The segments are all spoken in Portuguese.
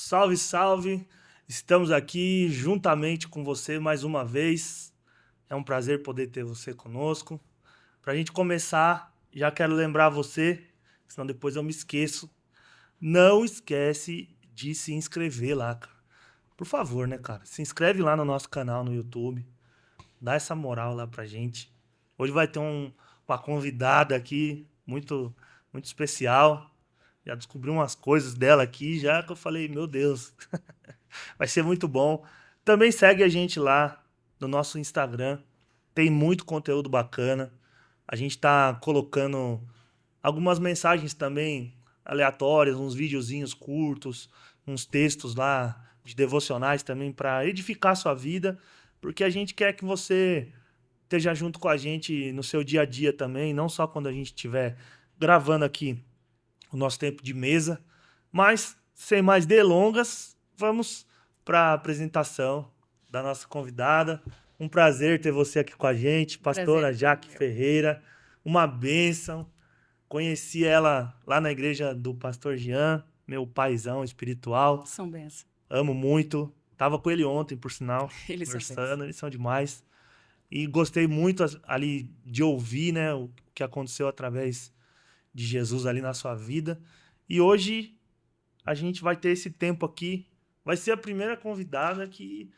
Salve, salve! Estamos aqui juntamente com você mais uma vez. É um prazer poder ter você conosco. Para a gente começar, já quero lembrar você, senão depois eu me esqueço. Não esquece de se inscrever lá, cara. Por favor, né, cara? Se inscreve lá no nosso canal no YouTube. Dá essa moral lá pra gente. Hoje vai ter uma convidada aqui muito especial. Já descobri umas coisas dela aqui, já que eu falei, meu Deus, vai ser muito bom. Também segue a gente lá no nosso Instagram. Tem muito conteúdo bacana. A gente tá colocando algumas mensagens também aleatórias, uns videozinhos curtos, uns textos lá de devocionais também para edificar a sua vida, porque a gente quer que você esteja junto com a gente no seu dia a dia também, não só quando a gente estiver gravando aqui o nosso tempo de mesa. Mas, sem mais delongas, vamos para a apresentação da nossa convidada. Um prazer ter você aqui com a gente, Prazer pastora é todo Jaque meu. Ferreira. Uma bênção. Conheci ela lá na igreja do pastor Jean, meu paizão espiritual. São benção. Amo muito. Tava com ele ontem, por sinal, Eles são benção. conversando. Eles são demais. E gostei muito ali de ouvir, né, o que aconteceu através de Jesus ali na sua vida. E hoje a gente vai ter esse tempo aqui. Vai ser a primeira convidada que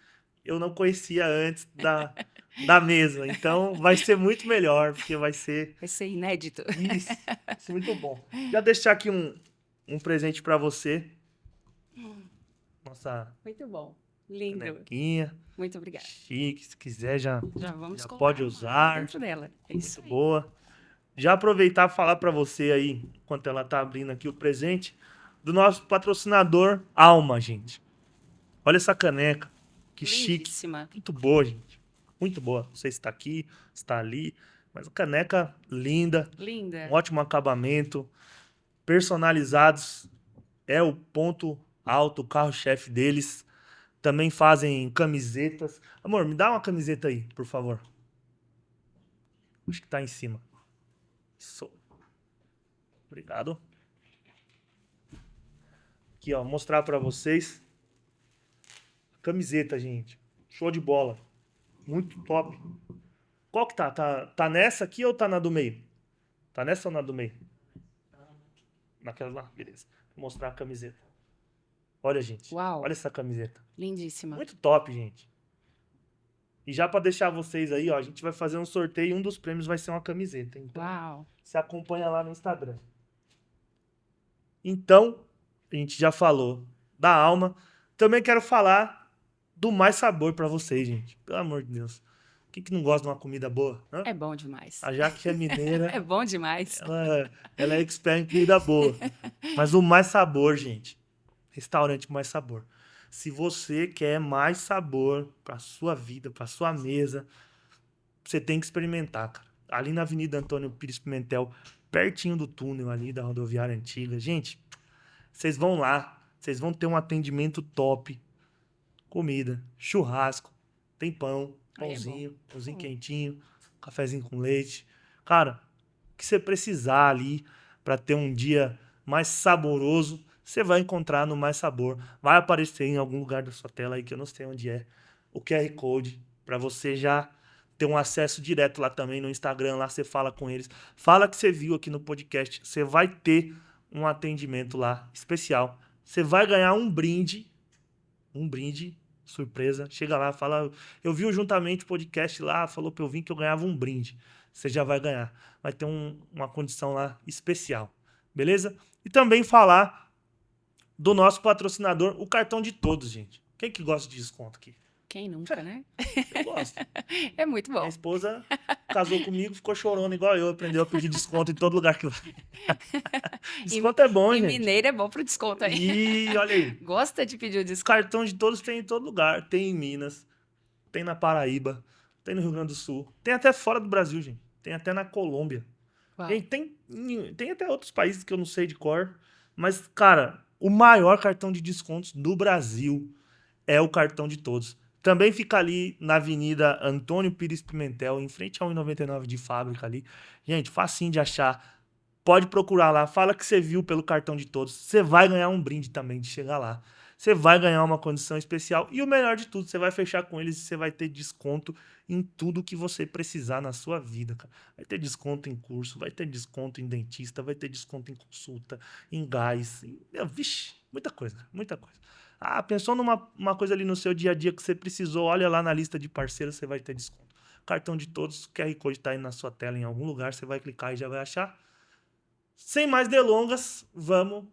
eu não conhecia antes da mesa. Então vai ser muito melhor, porque vai ser Vai ser inédito. isso. Vai ser muito bom. Já deixar aqui um presente para você. Nossa Muito bom. Lindo. canequinha. Muito obrigada. Chique. Se quiser, já Já vamos pode colocar uma usar. dentro dela. É isso Muito aí. boa. Já aproveitar e falar para você aí, enquanto ela tá abrindo aqui o presente, do nosso patrocinador Alma, gente. Olha essa caneca. Que chique. Lindíssima. Muito boa, gente. Muito boa. Não sei se está aqui, se está ali. Mas a caneca linda. Um Linda. ótimo acabamento. Personalizados. É o ponto alto, o carro-chefe deles. Também fazem camisetas. Amor, me dá uma camiseta aí, por favor. Acho que tá em cima. Isso. Obrigado. Aqui, ó. Mostrar para vocês. Camiseta, gente. Show de bola. Muito top. Qual que tá? Tá nessa aqui ou tá na do meio? Tá nessa ou na do meio? Naquela lá, beleza. Vou mostrar a camiseta. Olha, gente. Olha Uau. essa camiseta. Lindíssima. Muito top, gente. E já pra deixar vocês aí, ó, a gente vai fazer um sorteio e um dos prêmios vai ser uma camiseta. Então, Uau. se acompanha lá no Instagram. Então, a gente já falou da Alma. Também quero falar do Mais Sabor pra vocês, gente. Pelo amor de Deus. Quem que não gosta de uma comida boa, né? É bom demais. A Jaque é mineira, É bom demais. ela é expert em comida boa. Mas o Mais Sabor, gente. Restaurante Mais Sabor. Se você quer mais sabor pra sua vida, pra sua mesa, você tem que experimentar, cara. Ali na Avenida Antônio Pires Pimentel, pertinho do túnel ali da rodoviária antiga. Gente, vocês vão lá, vocês vão ter um atendimento top. Comida, churrasco, tem pão, Aí é bom. pãozinho Bom. quentinho, cafezinho com leite. Cara, o que você precisar ali para ter um dia mais saboroso, você vai encontrar no Mais Sabor. Vai aparecer em algum lugar da sua tela aí que eu não sei onde é, o QR Code para você já ter um acesso direto lá também no Instagram, lá você fala com eles. Fala que você viu aqui no podcast, você vai ter um atendimento lá especial. Você vai ganhar um brinde surpresa. Chega lá, fala, eu vi juntamente o podcast lá, falou pra eu vir que eu ganhava um brinde. Você já vai ganhar. Vai ter uma condição lá especial. Beleza? E também falar do nosso patrocinador, o cartão de todos, gente. Quem que gosta de desconto aqui? Quem nunca, né? Eu gosto. É muito Minha bom. esposa casou comigo, ficou chorando igual eu, aprendeu a pedir desconto em todo lugar que vai. E, Desconto é bom, e gente. mineiro é bom pro desconto aí. E olha aí, Gosta de pedir o os desconto. cartões de todos tem em todo lugar. Tem em Minas, tem na Paraíba, tem no Rio Grande do Sul, tem até fora do Brasil, gente. Tem até na Colômbia. Uau. Gente, tem até outros países que eu não sei de cor. Mas, cara, o maior cartão de descontos do Brasil é o cartão de todos. Também fica ali na Avenida Antônio Pires Pimentel, em frente ao 1,99 de fábrica ali. Gente, facinho de achar. pode procurar lá, fala que você viu pelo cartão de todos. Você vai ganhar um brinde também de chegar lá. Você vai ganhar uma condição especial. E o melhor de tudo, você vai fechar com eles e você vai ter desconto em tudo que você precisar na sua vida, cara. Vai ter desconto em curso, vai ter desconto em dentista, vai ter desconto em consulta, em gás. Vixe, muita coisa, muita coisa. Ah, pensou numa coisa ali no seu dia a dia que você precisou, olha lá na lista de parceiros, você vai ter desconto. Cartão de todos, o QR Code tá aí na sua tela em algum lugar, você vai clicar e já vai achar. Sem mais delongas, vamos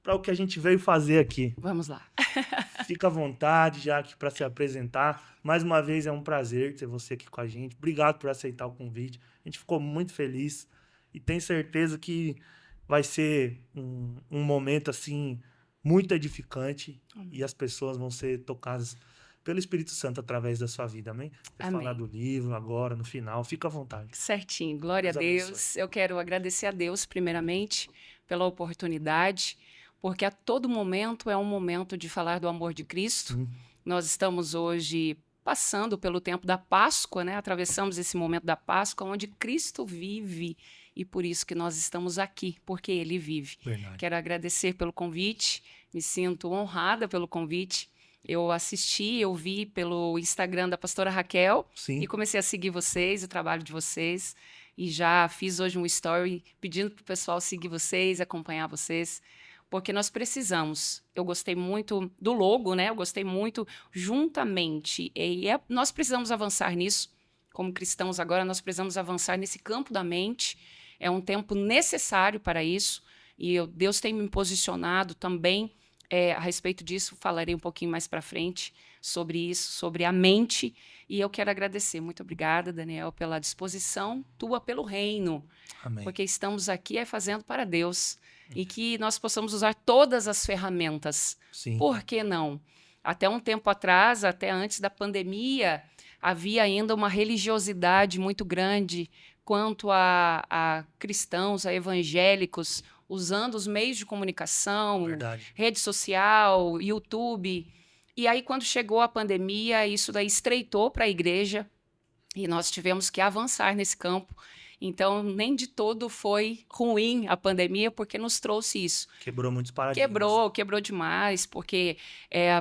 para o que a gente veio fazer aqui. Vamos lá. Fica à vontade, Jaque, para se apresentar. Mais uma vez é um prazer ter você aqui com a gente. Obrigado por aceitar o convite. A gente ficou muito feliz e tenho certeza que vai ser um momento assim muito edificante e as pessoas vão ser tocadas pelo Espírito Santo através da sua vida, amém? Você Amém. falar do livro agora, no final, fica à vontade. Certinho, glória a Deus Deus. abençoe. Eu quero agradecer a Deus, primeiramente, pela oportunidade, porque a todo momento é um momento de falar do amor de Cristo. Sim. Nós estamos hoje passando pelo tempo da Páscoa, né? Atravessamos esse momento da Páscoa, onde Cristo vive, e por isso que nós estamos aqui, porque Ele vive. Verdade. Quero agradecer pelo convite, me sinto honrada pelo convite. Eu assisti, eu vi pelo Instagram da pastora Raquel Sim. e comecei a seguir vocês, o trabalho de vocês, e já fiz hoje um story pedindo para o pessoal seguir vocês, acompanhar vocês, porque nós precisamos. Eu gostei muito do logo, né? Eu gostei muito juntamente, nós precisamos avançar nisso. Como cristãos agora, nós precisamos avançar nesse campo da mente. É um tempo necessário para isso, e Deus tem me posicionado também a respeito disso. Falarei um pouquinho mais para frente sobre isso, sobre a mente. E eu quero agradecer. Muito obrigada, Daniel, pela disposição tua pelo reino. Amém. Porque estamos aqui fazendo para Deus. E que nós possamos usar todas as ferramentas. Sim. Por que não? Até um tempo atrás, até antes da pandemia, havia ainda uma religiosidade muito grande quanto a cristãos, a evangélicos, usando os meios de comunicação, Verdade. rede social, YouTube. E aí, quando chegou a pandemia, isso daí estreitou para a igreja e nós tivemos que avançar nesse campo. Então, nem de todo foi ruim a pandemia, porque nos trouxe isso. Quebrou muitos paradigmas. Quebrou demais, porque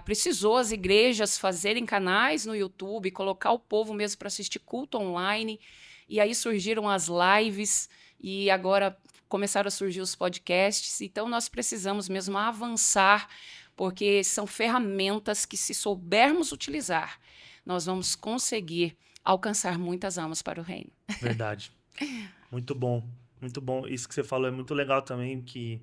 precisou as igrejas fazerem canais no YouTube, colocar o povo mesmo para assistir culto online. E aí surgiram as lives e agora começaram a surgir os podcasts. Então, nós precisamos mesmo avançar, porque são ferramentas que, se soubermos utilizar, nós vamos conseguir alcançar muitas almas para o reino. Verdade. Muito bom. Muito bom. Isso que você falou é muito legal também, que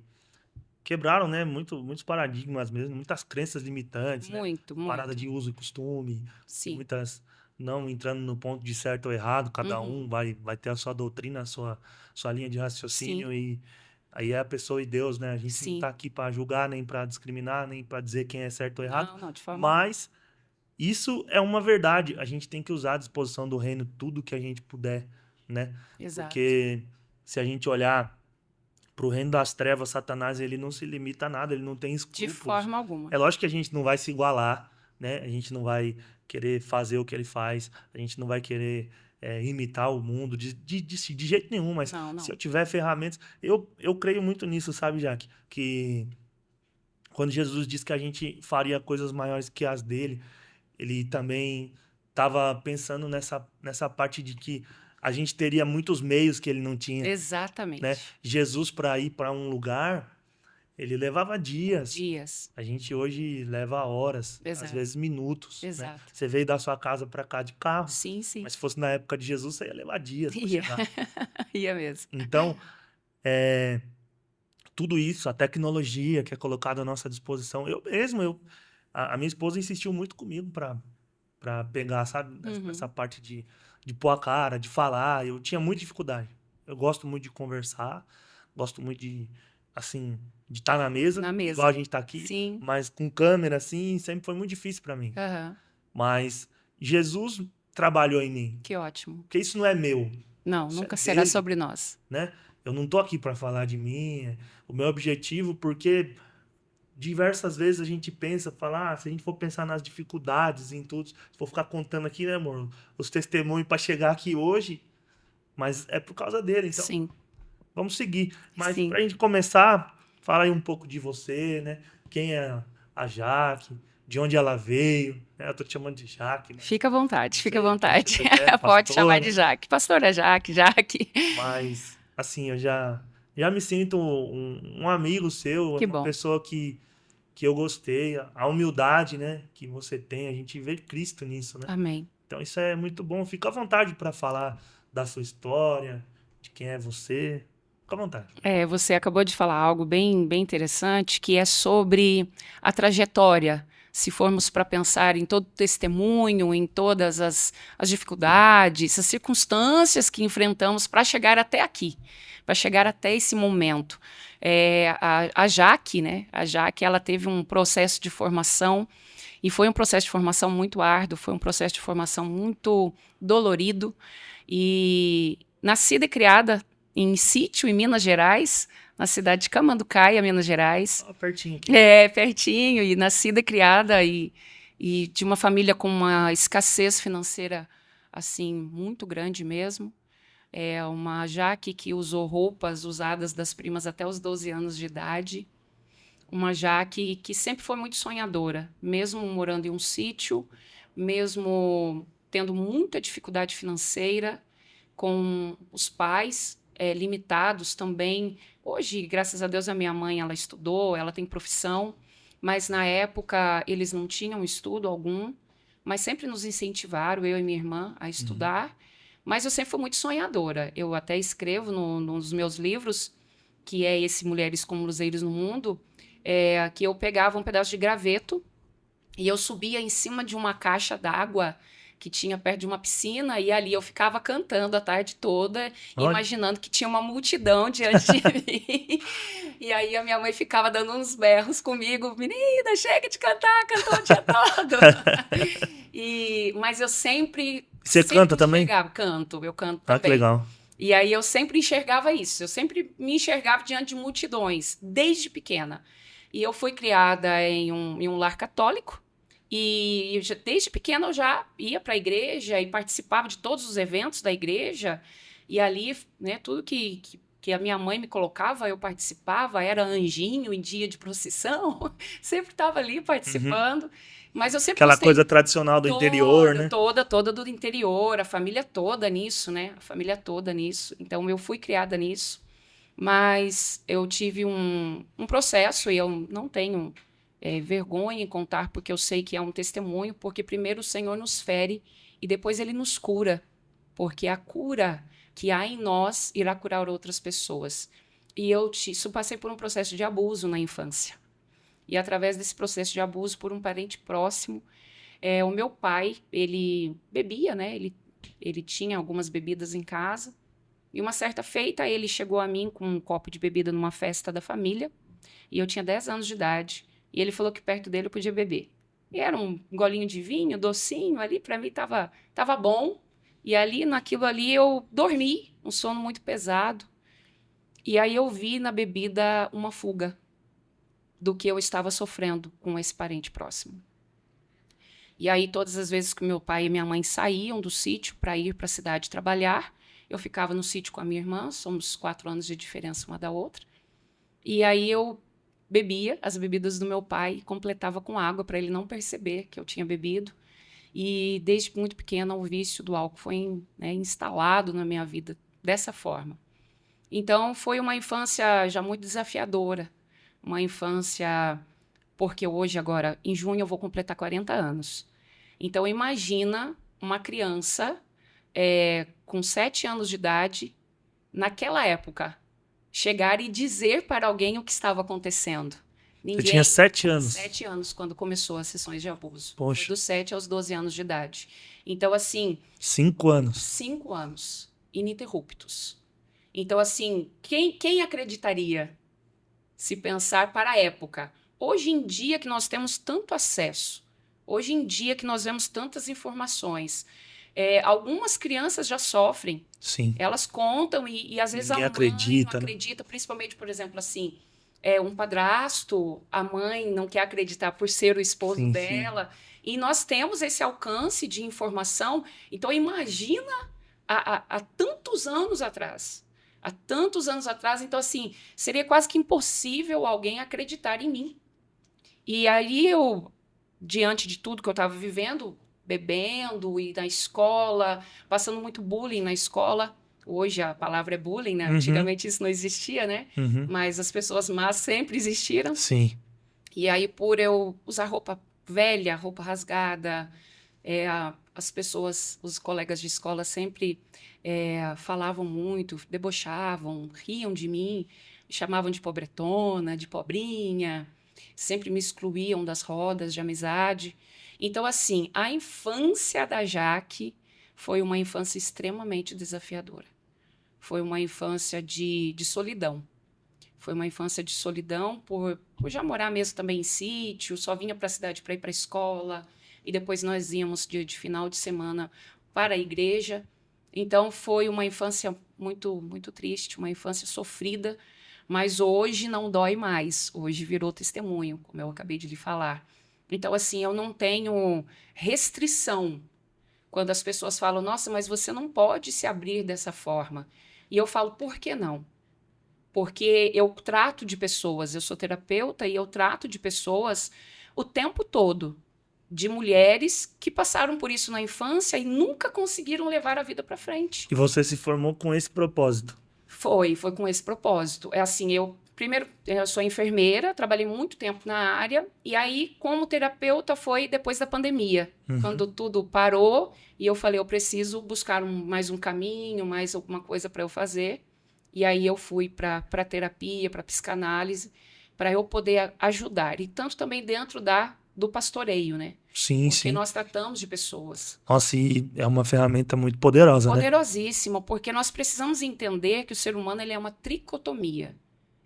quebraram, né, muitos paradigmas mesmo, muitas crenças limitantes, né? Muito. Parada de uso e costume, Sim. muitas não entrando no ponto de certo ou errado, cada um vai ter a sua doutrina, a sua linha de raciocínio. Sim. E aí é a pessoa e Deus, né? A gente Sim. não tá aqui para julgar, nem para discriminar, nem para dizer quem é certo ou errado. Não, de forma mas isso é uma verdade. A gente tem que usar à disposição do reino tudo que a gente puder, né? Exato. Porque se a gente olhar pro reino das trevas, Satanás, ele não se limita a nada, ele não tem escrúpulos. De forma alguma. É lógico que a gente não vai se igualar, né? A gente não vai querer fazer o que ele faz, a gente não vai querer imitar o mundo de jeito nenhum, mas não. Se eu tiver ferramentas... Eu creio muito nisso, sabe, Jaque? Que quando Jesus disse que a gente faria coisas maiores que as dele, ele também estava pensando nessa parte de que a gente teria muitos meios que ele não tinha. Exatamente. Né? Jesus, para ir para um lugar, ele levava dias. Dias. A gente hoje leva horas, Exato. Às vezes minutos. Exato. Né? Você veio da sua casa para cá de carro. Sim. Mas se fosse na época de Jesus, você ia levar dias para chegar. Ia mesmo. Então, tudo isso, a tecnologia que é colocada à nossa disposição. A minha esposa insistiu muito comigo para pegar, sabe? Essa parte de pôr a cara, de falar. Eu tinha muita dificuldade. Eu gosto muito de conversar, gosto muito de, assim, de estar na mesa, igual a gente tá aqui. Sim. Mas com câmera, assim, sempre foi muito difícil para mim. Mas Jesus trabalhou em mim. Que ótimo. Porque isso não é meu. Não, isso nunca será dele, sobre nós. Né? Eu não tô aqui para falar de mim. O meu objetivo, porque diversas vezes a gente pensa, fala, se a gente for pensar nas dificuldades, em tudo, se for ficar contando aqui, né, amor, os testemunhos para chegar aqui hoje, mas é por causa dele. Então, sim. vamos seguir. Mas Sim. pra gente começar, fala aí um pouco de você, né? Quem é a Jaque, de onde ela veio, né? Eu tô te chamando de Jaque, mas Fica à vontade, não fica à sei como você vontade. prefere, Pode chamar de pastora. Jaque. Pastora Jaque, Jaque. Mas, assim, eu já me sinto um amigo seu, Que uma bom. pessoa que eu gostei, a humildade, né, que você tem, a gente vê Cristo nisso, né? Amém. Então isso é muito bom. Fica à vontade para falar da sua história, de quem é você. Fica à vontade. Você acabou de falar algo bem, bem interessante, que é sobre a trajetória. Se formos para pensar em todo o testemunho, em todas as dificuldades, as circunstâncias que enfrentamos para chegar até aqui, para chegar até esse momento. A Jaque, né? A Jaque, ela teve um processo de formação, e foi um processo de formação muito árduo, foi um processo de formação muito dolorido, e nascida e criada em sítio, em Minas Gerais, na cidade de Camanducaia, Minas Gerais. Ó, pertinho aqui. Pertinho, e nascida e criada, e de uma família com uma escassez financeira, assim, muito grande mesmo. É uma Jaque que usou roupas usadas das primas até os 12 anos de idade. Uma Jaque que sempre foi muito sonhadora, mesmo morando em um sítio, mesmo tendo muita dificuldade financeira, com os pais limitados também. Hoje, graças a Deus, a minha mãe, ela estudou, ela tem profissão, mas na época eles não tinham estudo algum, mas sempre nos incentivaram, eu e minha irmã, a estudar. Mas eu sempre fui muito sonhadora. Eu até escrevo nos meus livros, que é esse Mulheres como Luzeiros no Mundo, que eu pegava um pedaço de graveto e eu subia em cima de uma caixa d'água que tinha perto de uma piscina, e ali eu ficava cantando a tarde toda, Olha. imaginando que tinha uma multidão diante de mim. E aí a minha mãe ficava dando uns berros comigo: menina, chega de cantar, cantou o dia todo. Mas eu sempre. Você sempre canta também? Eu canto Ah, que também. legal. E aí eu sempre enxergava isso, eu sempre me enxergava diante de multidões, desde pequena. E eu fui criada em um lar católico, e desde pequena eu já ia para a igreja e participava de todos os eventos da igreja. E ali, né, tudo que a minha mãe me colocava, eu participava, era anjinho em dia de procissão, sempre estava ali participando. Mas eu sempre Aquela gostei coisa tradicional do interior, né? toda do interior, a família toda nisso, né? A família toda nisso. Então eu fui criada nisso. Mas eu tive um processo, e eu não tenho vergonha em contar, porque eu sei que é um testemunho, porque primeiro o Senhor nos fere e depois ele nos cura, porque a cura que há em nós irá curar outras pessoas. E eu passei por um processo de abuso na infância. E através desse processo de abuso por um parente próximo, o meu pai, ele bebia, né? Ele tinha algumas bebidas em casa. E uma certa feita, ele chegou a mim com um copo de bebida numa festa da família, e eu tinha 10 anos de idade, e ele falou que perto dele eu podia beber. E era um golinho de vinho, docinho, ali para mim tava bom. E ali, naquilo ali, eu dormi, um sono muito pesado. E aí eu vi na bebida uma fuga do que eu estava sofrendo com esse parente próximo. E aí, todas as vezes que meu pai e minha mãe saíam do sítio para ir para a cidade trabalhar, eu ficava no sítio com a minha irmã, somos 4 anos de diferença uma da outra. E aí eu bebia as bebidas do meu pai e completava com água para ele não perceber que eu tinha bebido. E desde muito pequena o vício do álcool foi, né, instalado na minha vida dessa forma. Então foi uma infância já muito desafiadora, uma infância, porque hoje agora, em junho eu vou completar 40 anos. Então imagina uma criança com 7 anos de idade, naquela época, chegar e dizer para alguém o que estava acontecendo. Você tinha 7 anos? 7 anos, quando começou as sessões de abuso. Poxa. Foi dos 7 aos 12 anos de idade. Então, assim... 5 anos. 5 anos, ininterruptos. Então, assim, quem acreditaria, se pensar para a época? Hoje em dia que nós temos tanto acesso, hoje em dia que nós vemos tantas informações, algumas crianças já sofrem. Sim. Elas contam e às vezes Ninguém a mãe acredita, não acredita, principalmente, por exemplo, assim, um padrasto, a mãe não quer acreditar por ser o esposo Sim, dela. Sim. E nós temos esse alcance de informação. Então, imagina há tantos anos atrás. há tantos anos atrás. Então, assim, seria quase que impossível alguém acreditar em mim. E aí eu, diante de tudo que eu estava vivendo, bebendo e na escola, passando muito bullying na escola. Hoje a palavra é bullying, né? Antigamente isso não existia, né? Mas as pessoas más sempre existiram. Sim. E aí, por eu usar roupa velha, roupa rasgada, as pessoas, os colegas de escola sempre falavam muito, debochavam, riam de mim, me chamavam de pobretona, de pobrinha, sempre me excluíam das rodas de amizade. Então, assim, a infância da Jaque foi uma infância extremamente desafiadora. Foi uma infância de solidão. Foi uma infância de solidão por já morar mesmo também em sítio, só vinha para a cidade para ir para a escola, e depois nós íamos dia de final de semana para a igreja. Então, foi uma infância muito, muito triste, uma infância sofrida, mas hoje não dói mais. Hoje virou testemunho, como eu acabei de lhe falar. Então, assim, eu não tenho restrição quando as pessoas falam, nossa, mas você não pode se abrir dessa forma. E eu falo, por que não? Porque eu trato de pessoas, eu sou terapeuta e eu trato de pessoas o tempo todo, de mulheres que passaram por isso na infância e nunca conseguiram levar a vida para frente. E você se formou com esse propósito? Foi com esse propósito. É assim, primeiro, eu sou enfermeira, trabalhei muito tempo na área, e aí, como terapeuta, foi depois da pandemia, quando tudo parou, e eu falei, eu preciso buscar mais um caminho, mais alguma coisa para eu fazer. E aí eu fui para a terapia, para a psicanálise, para eu poder ajudar. E tanto também dentro do pastoreio, né? Sim, porque sim. nós tratamos de pessoas. Nossa, e é uma ferramenta muito poderosa, né? Poderosíssima, porque nós precisamos entender que o ser humano ele é uma tricotomia.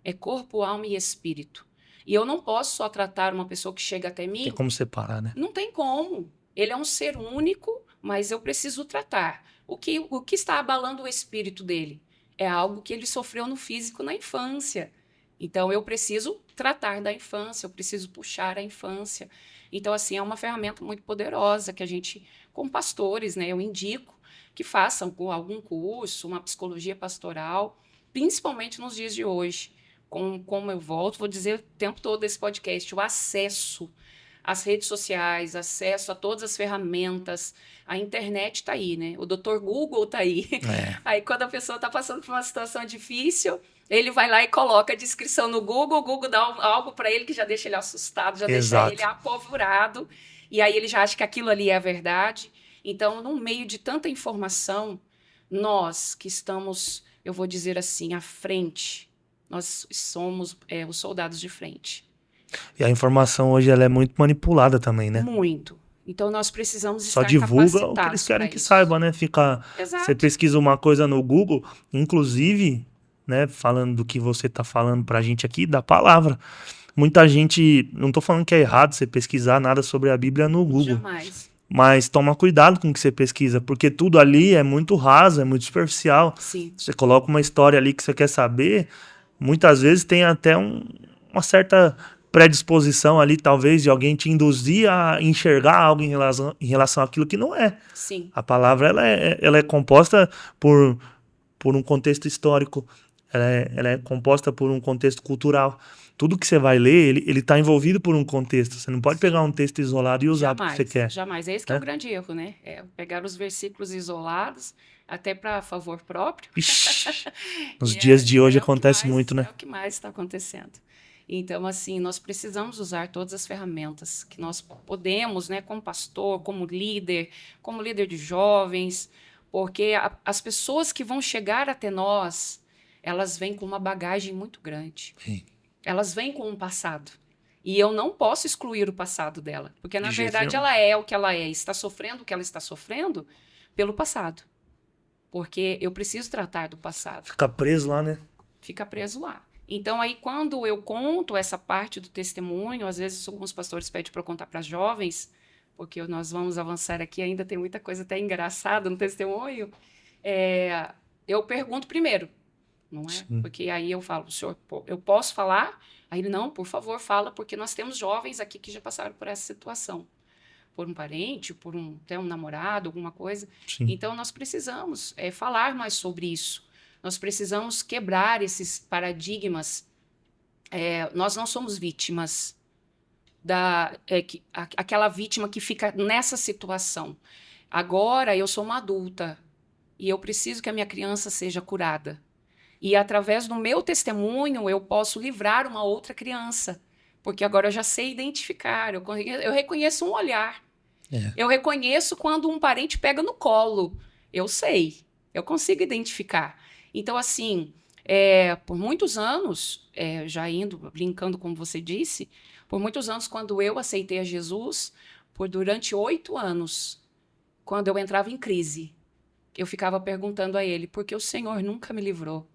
É corpo, alma e espírito. E eu não posso só tratar uma pessoa que chega até mim. Tem como separar, né? Não tem como. Ele é um ser único, mas eu preciso tratar. O que está abalando o espírito dele? É algo que ele sofreu no físico na infância. Então, eu preciso tratar da infância, eu preciso puxar a infância. Então, assim, é uma ferramenta muito poderosa que a gente, com pastores, né, eu indico que façam algum curso, uma psicologia pastoral, principalmente nos dias de hoje. Como eu vou dizer o tempo todo desse podcast, o acesso às redes sociais, acesso a todas as ferramentas, a internet está aí, né? O Dr. Google está aí. Aí, quando a pessoa está passando por uma situação difícil, ele vai lá e coloca a descrição no Google, o Google dá algo para ele que já deixa ele assustado, já deixa ele apavorado, e aí ele já acha que aquilo ali é a verdade. Então, no meio de tanta informação, nós que estamos, eu vou dizer assim, à frente, nós somos os soldados de frente. E a informação hoje ela é muito manipulada também, né? Muito. Então, nós precisamos estar capacitados. Só divulga o que eles querem que saiba, né? Você pesquisa uma coisa no Google, inclusive, né, falando do que você está falando pra gente aqui, da palavra. Muita gente, não estou falando que é errado você pesquisar nada sobre a Bíblia no Google. Jamais. Mas toma cuidado com o que você pesquisa, porque tudo ali é muito raso, é muito superficial. Sim. Você coloca uma história ali que você quer saber, muitas vezes tem até uma certa predisposição ali, talvez, de alguém te induzir a enxergar algo em relação àquilo que não é. Sim. A palavra ela é composta por um contexto histórico, ela é composta por um contexto cultural. Tudo que você vai ler, ele está envolvido por um contexto. Você não pode pegar um texto isolado e usar porque você quer. Jamais. É esse que é o grande erro, né? É pegar os versículos isolados, até para favor próprio. Ixi, nos dias de hoje acontece muito, né? É o que mais está acontecendo. Então, assim, nós precisamos usar todas as ferramentas que nós podemos, né, como pastor, como líder de jovens, porque as pessoas que vão chegar até nós, elas vêm com uma bagagem muito grande. Sim. Elas vêm com um passado. E eu não posso excluir o passado dela, porque, na verdade, nenhum. ela é o que ela é, está sofrendo o que ela está sofrendo pelo passado. Porque eu preciso tratar do passado. Fica preso lá, né? Fica preso lá. Então, aí, quando eu conto essa parte do testemunho, às vezes alguns pastores pedem para eu contar para as jovens, porque nós vamos avançar aqui, ainda tem muita coisa até engraçada no testemunho, eu pergunto primeiro, não é? Sim. Porque aí eu falo, senhor, eu posso falar? Aí ele, não, por favor, fala, porque nós temos jovens aqui que já passaram por essa situação. Por um parente, até um namorado, alguma coisa. Sim. Então, nós precisamos falar mais sobre isso. Nós precisamos quebrar esses paradigmas. Nós não somos vítimas aquela vítima que fica nessa situação. Agora eu sou uma adulta e eu preciso que a minha criança seja curada. E através do meu testemunho eu posso livrar uma outra criança, porque agora eu já sei identificar, eu reconheço um olhar. Eu reconheço quando um parente pega no colo. Eu sei, eu consigo identificar. Então, assim, por muitos anos, já brincando como você disse, por muitos anos, quando eu aceitei a Jesus, durante 8 anos, quando eu entrava em crise, eu ficava perguntando a ele, por que o Senhor nunca me livrou?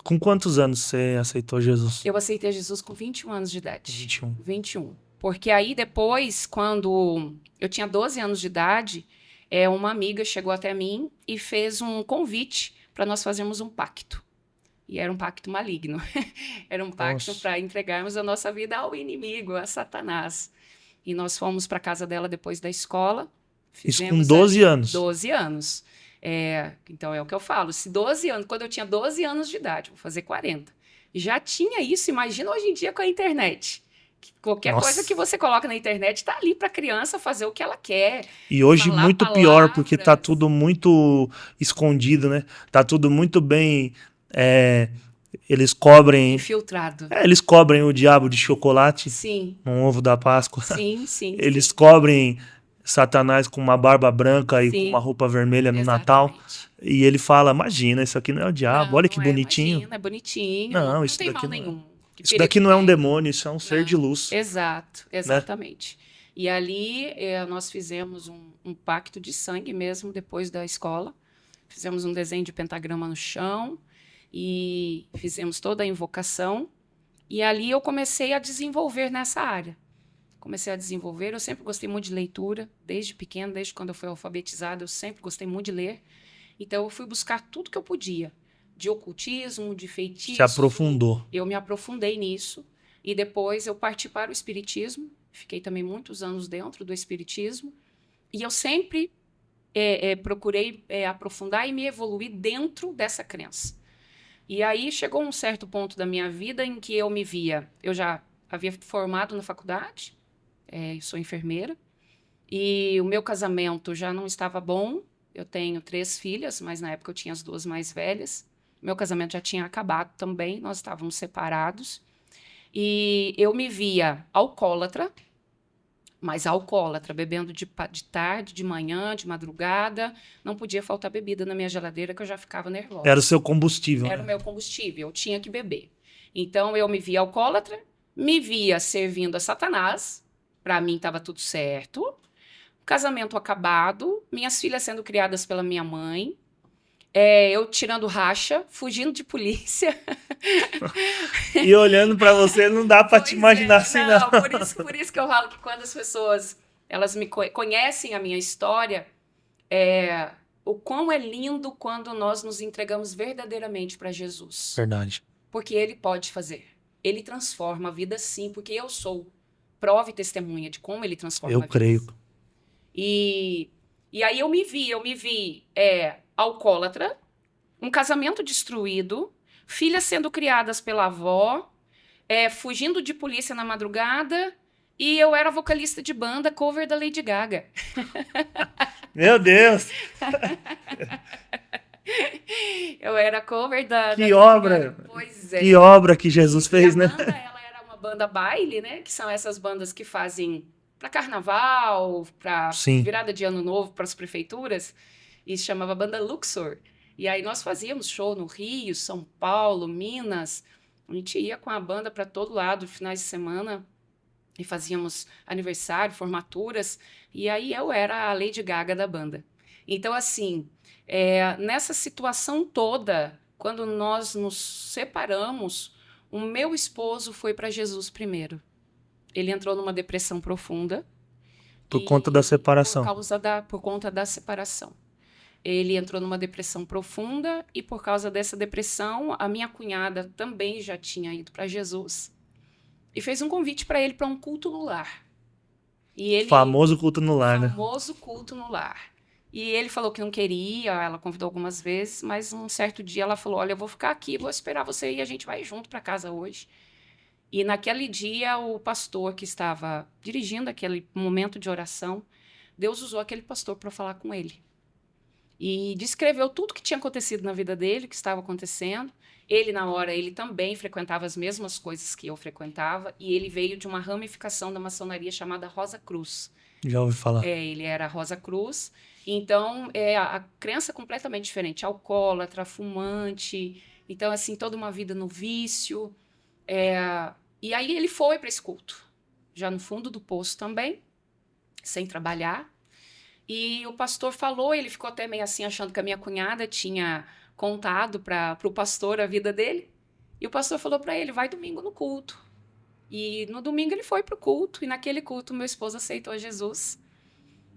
Com quantos anos você aceitou Jesus? Eu aceitei Jesus com 21 anos de idade. 21. 21. Porque aí depois, quando eu tinha 12 anos de idade, uma amiga chegou até mim e fez um convite para nós fazermos um pacto. E era um pacto maligno. Era um pacto para entregarmos a nossa vida ao inimigo, a Satanás. E nós fomos para a casa dela depois da escola. Isso com 12 anos? 12 anos. Então é o que eu falo. Se 12 anos, quando eu tinha 12 anos de idade, vou fazer 40. Já tinha isso, imagina hoje em dia com a internet. Qualquer coisa que você coloca na internet está ali para a criança fazer o que ela quer. E hoje muito pior, porque tá tudo muito escondido, né? Tá tudo muito bem... eles cobrem... Infiltrado. Eles cobrem o diabo de chocolate. Sim. Um ovo da Páscoa. Sim, sim. Eles cobrem Satanás com uma barba branca e com uma roupa vermelha no Natal. E ele fala, imagina, isso aqui não é o diabo, olha que bonitinho. Imagina, é bonitinho. Não, isso tem daqui mal nenhum. Isso daqui não é um demônio, isso é um ser de luz. Exato, exatamente. Né? E ali nós fizemos um pacto de sangue mesmo depois da escola. Fizemos um desenho de pentagrama no chão e fizemos toda a invocação. E ali eu comecei a desenvolver nessa área. Eu sempre gostei muito de leitura, desde pequena, desde quando eu fui alfabetizada, eu sempre gostei muito de ler. Então eu fui buscar tudo que eu podia. De ocultismo, de feitiço. Se aprofundou. Eu me aprofundei nisso. E depois eu parti para o espiritismo. Fiquei também muitos anos dentro do espiritismo. E eu sempre procurei aprofundar e me evoluir dentro dessa crença. E aí chegou um certo ponto da minha vida em que eu me via... Eu já havia formado na faculdade. Eu sou enfermeira. E o meu casamento já não estava bom. Eu tenho 3 filhas, mas na época eu tinha as 2 mais velhas. Meu casamento já tinha acabado também, nós estávamos separados. E eu me via alcoólatra, mas alcoólatra, bebendo de tarde, de manhã, de madrugada. Não podia faltar bebida na minha geladeira, que eu já ficava nervosa. Era o seu combustível. Era o meu combustível, eu tinha que beber. Então, eu me via alcoólatra, me via servindo a Satanás. Para mim, estava tudo certo. Casamento acabado, minhas filhas sendo criadas pela minha mãe. Eu tirando racha, fugindo de polícia. E olhando para você, não dá para te imaginar assim, não. Por isso que eu falo que quando as pessoas elas me conhecem a minha história, o quão é lindo quando nós nos entregamos verdadeiramente para Jesus. Verdade. Porque Ele pode fazer. Ele transforma a vida, sim, porque eu sou prova e testemunha de como Ele transforma a vida. Eu creio. E aí eu me vi alcoólatra, um casamento destruído, filhas sendo criadas pela avó, fugindo de polícia na madrugada, e eu era vocalista de banda cover da Lady Gaga. Meu Deus! Eu era cover da Que obra! Pois é. Que obra que Jesus fez, né? A banda, ela era uma banda baile, né? Que são essas bandas que fazem para carnaval, para virada de ano novo, para as prefeituras. E se chamava Banda Luxor. E aí nós fazíamos show no Rio, São Paulo, Minas. A gente ia com a banda para todo lado, finais de semana, e fazíamos aniversário, formaturas. E aí eu era a Lady Gaga da banda. Então, assim, nessa situação toda, quando nós nos separamos, o meu esposo foi para Jesus primeiro. Ele entrou numa depressão profunda. Por conta da separação. Por conta da separação. Ele entrou numa depressão profunda e, por causa dessa depressão, a minha cunhada também já tinha ido para Jesus. E fez um convite para ele para um culto no lar. E ele, famoso culto no lar, né? Famoso culto no lar. E ele falou que não queria, ela convidou algumas vezes, mas um certo dia ela falou, olha, eu vou ficar aqui, vou esperar você e a gente vai junto para casa hoje. E naquele dia, o pastor que estava dirigindo aquele momento de oração, Deus usou aquele pastor para falar com ele. E descreveu tudo que tinha acontecido na vida dele, o que estava acontecendo. Ele, na hora, ele também frequentava as mesmas coisas que eu frequentava, e ele veio de uma ramificação da maçonaria chamada Rosa Cruz. Já ouvi falar. Ele era Rosa Cruz, então a crença é completamente diferente, alcoólatra, fumante, então, assim, toda uma vida no vício. E aí ele foi para esse culto, já no fundo do poço também, sem trabalhar. E o pastor falou, ele ficou até meio assim, achando que a minha cunhada tinha contado para o pastor a vida dele. E o pastor falou para ele, vai domingo no culto. E no domingo ele foi para o culto, e naquele culto meu esposo aceitou Jesus.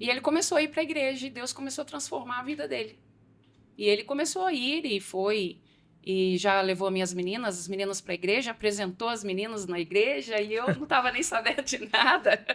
E ele começou a ir para a igreja, e Deus começou a transformar a vida dele. E ele começou a ir, e foi... E já levou as meninas para a igreja, apresentou as meninas na igreja, e eu não estava nem sabendo de nada.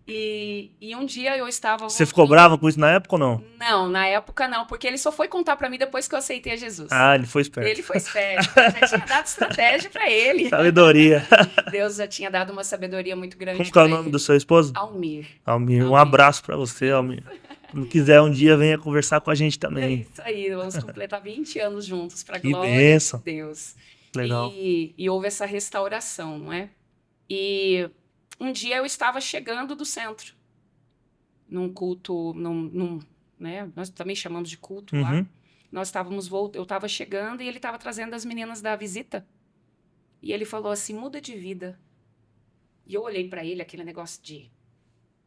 E um dia eu estava... Você ficou brava com isso na época ou não? Não, na época não, porque ele só foi contar para mim depois que eu aceitei a Jesus. Ah, ele foi esperto. Ele foi esperto, já tinha dado estratégia para ele. Sabedoria. Deus já tinha dado uma sabedoria muito grande. Como que é o nome do seu esposo? Almir. Almir. Um abraço para você, Almir. Quando quiser um dia, venha conversar com a gente É também. isso aí, vamos completar 20 anos juntos, para Que glória bênção. de Deus. Legal. E houve essa restauração, não é? E um dia eu estava chegando do centro, num culto, né? Nós também chamamos de culto lá. Uhum. Nós estávamos eu estava chegando e ele estava trazendo as meninas da visita. E ele falou assim, muda de vida. E eu olhei para ele, aquele negócio de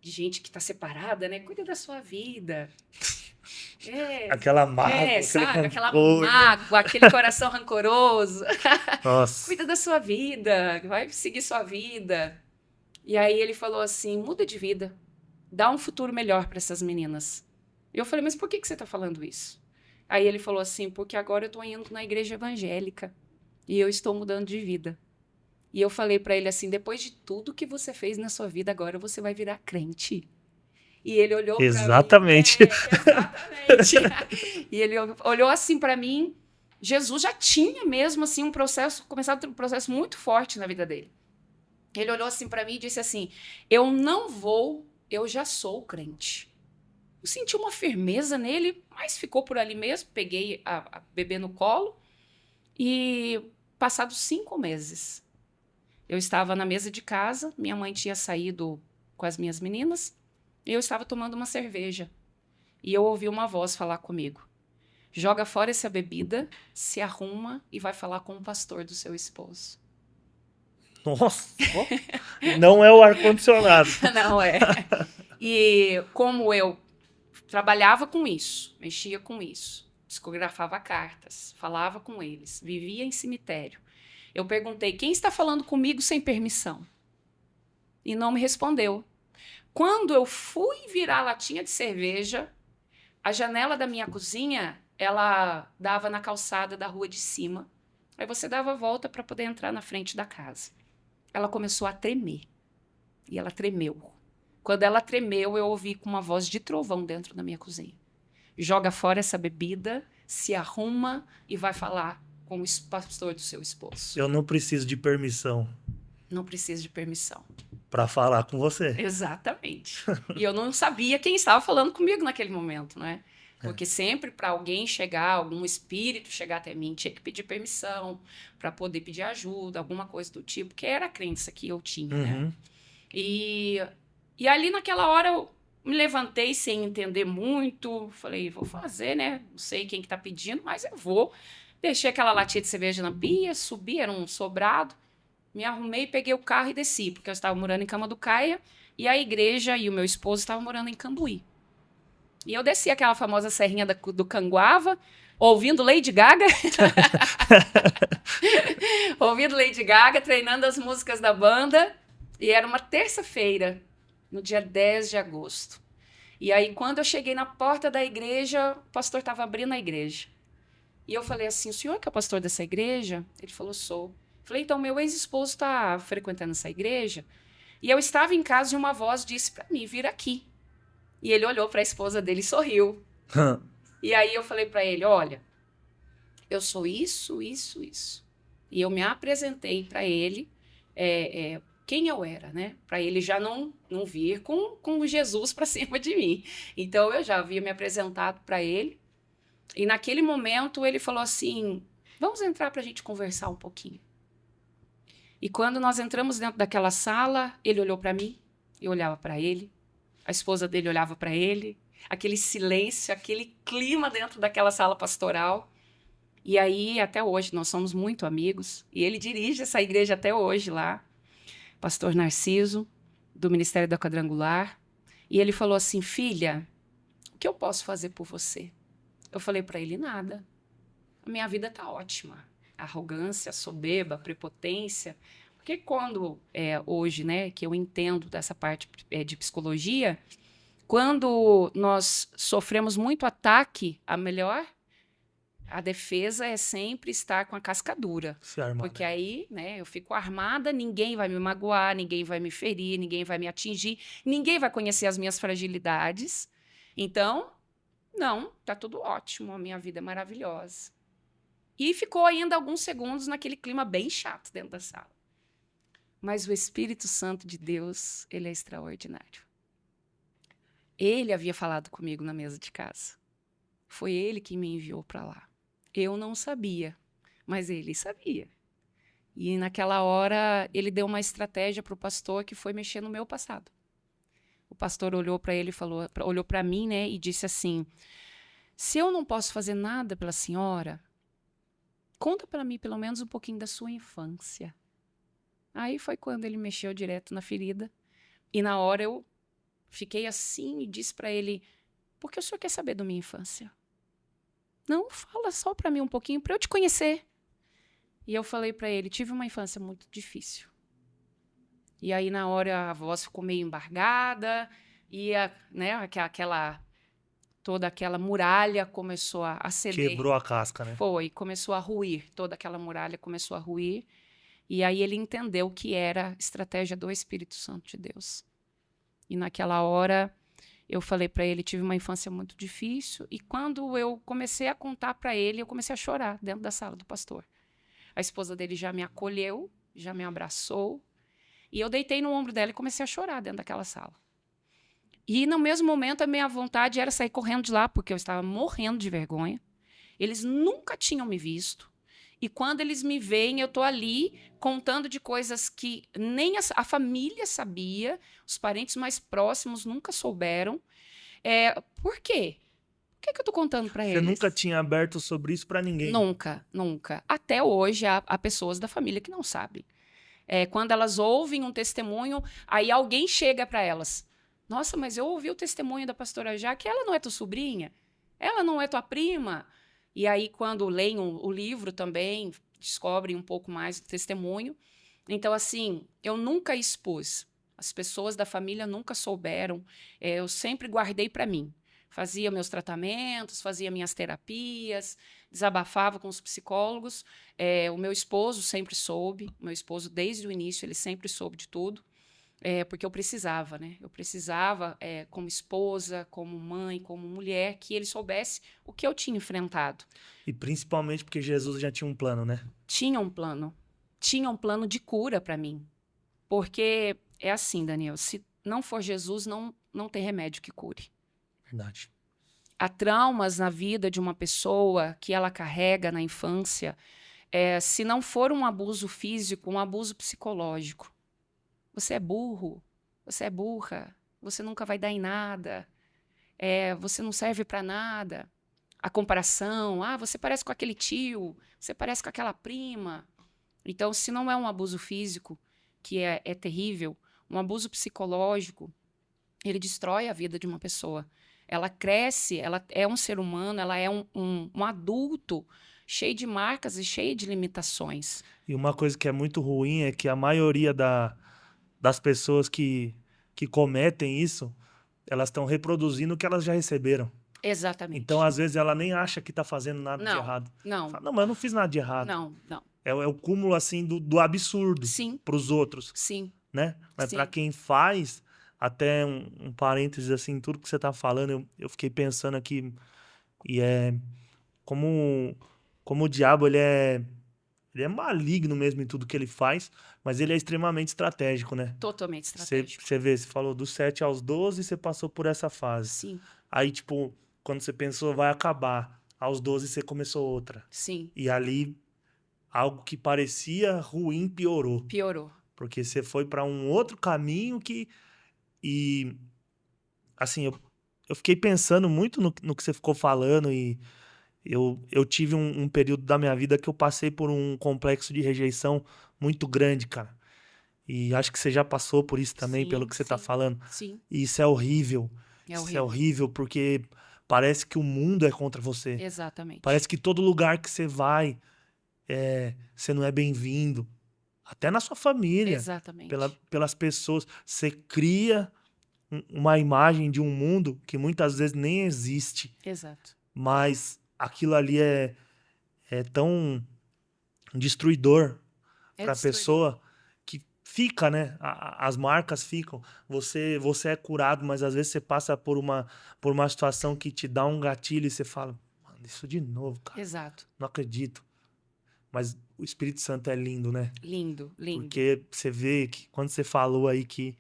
gente que está separada, né? Cuida da sua vida. Aquela mágoa, sabe? Aquela rancor. mágoa, aquele coração rancoroso. Nossa. Cuida da sua vida, vai seguir sua vida. E aí ele falou assim, muda de vida. Dá um futuro melhor para essas meninas. E eu falei, mas por que você está falando isso? Aí ele falou assim, porque agora eu estou indo na igreja evangélica e eu estou mudando de vida. E eu falei para ele assim, depois de tudo que você fez na sua vida, agora você vai virar crente. E ele olhou para mim. Exatamente. E ele olhou assim para mim. Jesus já tinha mesmo assim começado a ter um processo muito forte na vida dele. Ele olhou assim para mim e disse assim, eu não vou, eu já sou crente. Eu senti uma firmeza nele, mas ficou por ali mesmo. Peguei a bebê no colo e passados 5 meses, eu estava na mesa de casa, minha mãe tinha saído com as minhas meninas, e eu estava tomando uma cerveja. E eu ouvi uma voz falar comigo. Joga fora essa bebida, se arruma e vai falar com o pastor do seu esposo. Nossa. Não é o ar-condicionado. Não é. E como eu trabalhava com isso, mexia com isso, psicografava cartas, falava com eles, vivia em cemitério, eu perguntei, quem está falando comigo sem permissão? E não me respondeu. Quando eu fui virar a latinha de cerveja, a janela da minha cozinha, ela dava na calçada da rua de cima. Aí você dava a volta para poder entrar na frente da casa. Ela começou a tremer. E ela tremeu. Quando ela tremeu, eu ouvi com uma voz de trovão dentro da minha cozinha. Joga fora essa bebida, se arruma e vai falar com o pastor do seu esposo. Eu não preciso de permissão. Não preciso de permissão. Para falar com você. Exatamente. E eu não sabia quem estava falando comigo naquele momento, não é? Porque sempre para alguém chegar, algum espírito chegar até mim, tinha que pedir permissão para poder pedir ajuda, alguma coisa do tipo, que era a crença que eu tinha, né? E ali naquela hora eu me levantei sem entender muito, falei, vou fazer, né? Não sei quem que tá pedindo, mas eu vou. Deixei aquela latinha de cerveja na pia, subi, era um sobrado, me arrumei, peguei o carro e desci, porque eu estava morando em Camanducaia e a igreja e o meu esposo estavam morando em Cambuí. E eu desci aquela famosa serrinha do Canguava, ouvindo Lady Gaga. Ouvindo Lady Gaga, treinando as músicas da banda. E era uma terça-feira, no dia 10 de agosto. E aí, quando eu cheguei na porta da igreja, o pastor estava abrindo a igreja. E eu falei assim, o senhor que é o pastor dessa igreja? Ele falou, sou. Falei, então, meu ex-esposo está frequentando essa igreja. E eu estava em casa e uma voz disse para mim, vir aqui. E ele olhou para a esposa dele e sorriu. E aí eu falei para ele, olha, eu sou isso, isso, isso. E eu me apresentei para ele quem eu era, né? Para ele já não vir com Jesus para cima de mim. Então eu já havia me apresentado para ele. E naquele momento ele falou assim, vamos entrar para a gente conversar um pouquinho. E quando nós entramos dentro daquela sala, ele olhou para mim, eu olhava para ele, a esposa dele olhava para ele, aquele silêncio, aquele clima dentro daquela sala pastoral. E aí, até hoje, nós somos muito amigos. E ele dirige essa igreja até hoje lá, pastor Narciso, do Ministério da Quadrangular. E ele falou assim, filha, o que eu posso fazer por você? Eu falei para ele, nada. A minha vida está ótima. Arrogância, soberba, prepotência. Porque quando, hoje, né, que eu entendo dessa parte de psicologia, quando nós sofremos muito ataque, a defesa é sempre estar com a casca dura. Porque aí, né, eu fico armada, ninguém vai me magoar, ninguém vai me ferir, ninguém vai me atingir, ninguém vai conhecer as minhas fragilidades. Então, não, tá tudo ótimo, a minha vida é maravilhosa. E ficou ainda alguns segundos naquele clima bem chato dentro da sala. Mas o Espírito Santo de Deus, ele é extraordinário. Ele havia falado comigo na mesa de casa. Foi ele que me enviou para lá. Eu não sabia, mas ele sabia. E naquela hora, ele deu uma estratégia para o pastor que foi mexer no meu passado. O pastor olhou para ele, olhou para mim, né, e disse assim, se eu não posso fazer nada pela senhora, conta para mim pelo menos um pouquinho da sua infância. Aí foi quando ele mexeu direto na ferida. E na hora eu fiquei assim e disse para ele, por que o senhor quer saber da minha infância? Não, fala só para mim um pouquinho, para eu te conhecer. E eu falei para ele, tive uma infância muito difícil. E aí na hora a voz ficou meio embargada e toda aquela muralha começou a ceder. Quebrou a casca, né? Foi, começou a ruir, toda aquela muralha começou a ruir. E aí ele entendeu que era estratégia do Espírito Santo de Deus. E naquela hora eu falei para ele, tive uma infância muito difícil. E quando eu comecei a contar para ele, eu comecei a chorar dentro da sala do pastor. A esposa dele já me acolheu, já me abraçou. E eu deitei no ombro dela e comecei a chorar dentro daquela sala. E no mesmo momento a minha vontade era sair correndo de lá, porque eu estava morrendo de vergonha. Eles nunca tinham me visto. E quando eles me veem, eu estou ali contando de coisas que nem a família sabia, os parentes mais próximos nunca souberam. Por quê? Por que eu estou contando para eles? Você nunca tinha aberto sobre isso para ninguém? Nunca, nunca. Até hoje há pessoas da família que não sabem. Quando elas ouvem um testemunho, aí alguém chega para elas. Nossa, mas eu ouvi o testemunho da pastora Jaque, ela não é tua sobrinha? Ela não é tua prima? E aí, quando leem o livro também, descobrem um pouco mais do testemunho. Então, assim, eu nunca expus. As pessoas da família nunca souberam. Eu sempre guardei para mim. Fazia meus tratamentos, fazia minhas terapias, desabafava com os psicólogos. O meu esposo sempre soube. O meu esposo, desde o início, ele sempre soube de tudo. Porque eu precisava, né? Eu precisava, como esposa, como mãe, como mulher, que ele soubesse o que eu tinha enfrentado. E principalmente porque Jesus já tinha um plano, né? Tinha um plano. Tinha um plano de cura para mim. Porque é assim, Daniel, se não for Jesus, não tem remédio que cure. Verdade. Há traumas na vida de uma pessoa que ela carrega na infância, se não for um abuso físico, um abuso psicológico. Você é burro, você é burra, você nunca vai dar em nada, você não serve para nada. A comparação, você parece com aquele tio, você parece com aquela prima. Então, se não é um abuso físico, que é terrível, um abuso psicológico, ele destrói a vida de uma pessoa. Ela cresce, ela é um ser humano, ela é um adulto cheio de marcas e cheio de limitações. E uma coisa que é muito ruim é que a maioria das pessoas que cometem isso, elas estão reproduzindo o que elas já receberam. Exatamente. Então, às vezes, ela nem acha que está fazendo nada de errado. Não. Fala, não, mas eu não fiz nada de errado. Não. É o cúmulo, assim, do absurdo. Sim. Para os outros. Sim. Né? Mas Sim. para quem faz, até um parênteses, assim, tudo que você tá falando, eu fiquei pensando aqui, e como, como o diabo, ele é maligno mesmo em tudo que ele faz, mas ele é extremamente estratégico, né? Totalmente Você estratégico. você vê, você falou dos 7 aos 12, você passou por essa fase. Sim, Aí, tipo, quando você pensou vai acabar, aos 12 você começou outra. sim. E ali, algo que parecia ruim piorou. Piorou. Porque você foi para um outro caminho que. E, assim, eu fiquei pensando muito no que você ficou falando e eu tive um período da minha vida que eu passei por um complexo de rejeição muito grande, cara. E acho que você já passou por isso também, pelo Sim, que você tá sim, falando. sim. E isso é horrível. É Isso é horrível. horrível porque parece que o mundo é contra você. Exatamente. Parece que todo lugar que você vai, você não é bem-vindo. Até na sua família, Exatamente. pelas pessoas. Você cria uma imagem de um mundo que muitas vezes nem existe. Exato. Mas aquilo ali é tão destruidor É para a destruidor. pessoa que fica, né? As marcas ficam. Você é curado, mas às vezes você passa por uma situação que te dá um gatilho e você fala, mano, isso de novo, cara. Exato. Não acredito. Mas o Espírito Santo é lindo, né? Lindo, lindo. Porque você vê que quando você falou aí que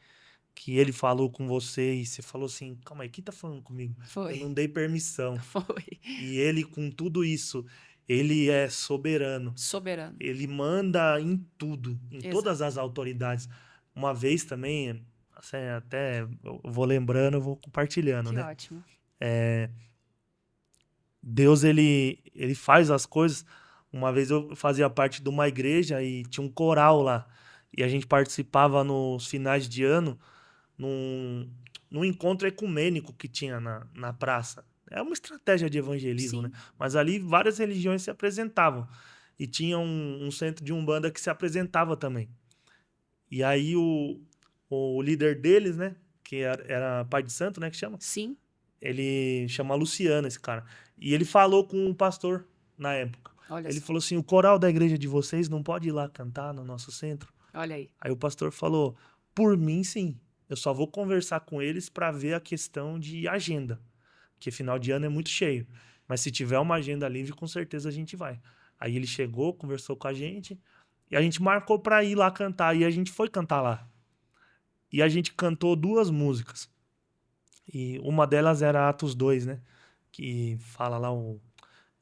ele falou com você e você falou assim, calma aí, quem tá falando comigo? Eu Foi. não dei permissão. Foi. E ele, com tudo isso, ele é soberano. Soberano. Ele manda em tudo, em todas Exato. as autoridades. Uma vez também, assim, até eu vou lembrando, eu vou compartilhando, Que né? ótimo. Deus, ele faz as coisas. Uma vez eu fazia parte de uma igreja e tinha um coral lá. E a gente participava nos finais de ano num, num encontro ecumênico que tinha na praça. É uma estratégia de evangelismo, né? Sim. Mas ali várias religiões se apresentavam. E tinha um centro de umbanda que se apresentava também. E aí o líder deles, né? Que era pai de santo, né? Que chama? Sim. Ele chama Luciano, esse cara. E ele falou com o pastor na época. Olha Ele só. falou assim: o coral da igreja de vocês não pode ir lá cantar no nosso centro? Olha aí. Aí o pastor falou: por mim, sim. Eu só vou conversar com eles para ver a questão de agenda. Porque final de ano é muito cheio. Mas se tiver uma agenda livre, com certeza a gente vai. Aí ele chegou, conversou com a gente. E a gente marcou pra ir lá cantar. E a gente foi cantar lá. E a gente cantou 2 músicas. E uma delas era Atos 2, né? Que fala lá o.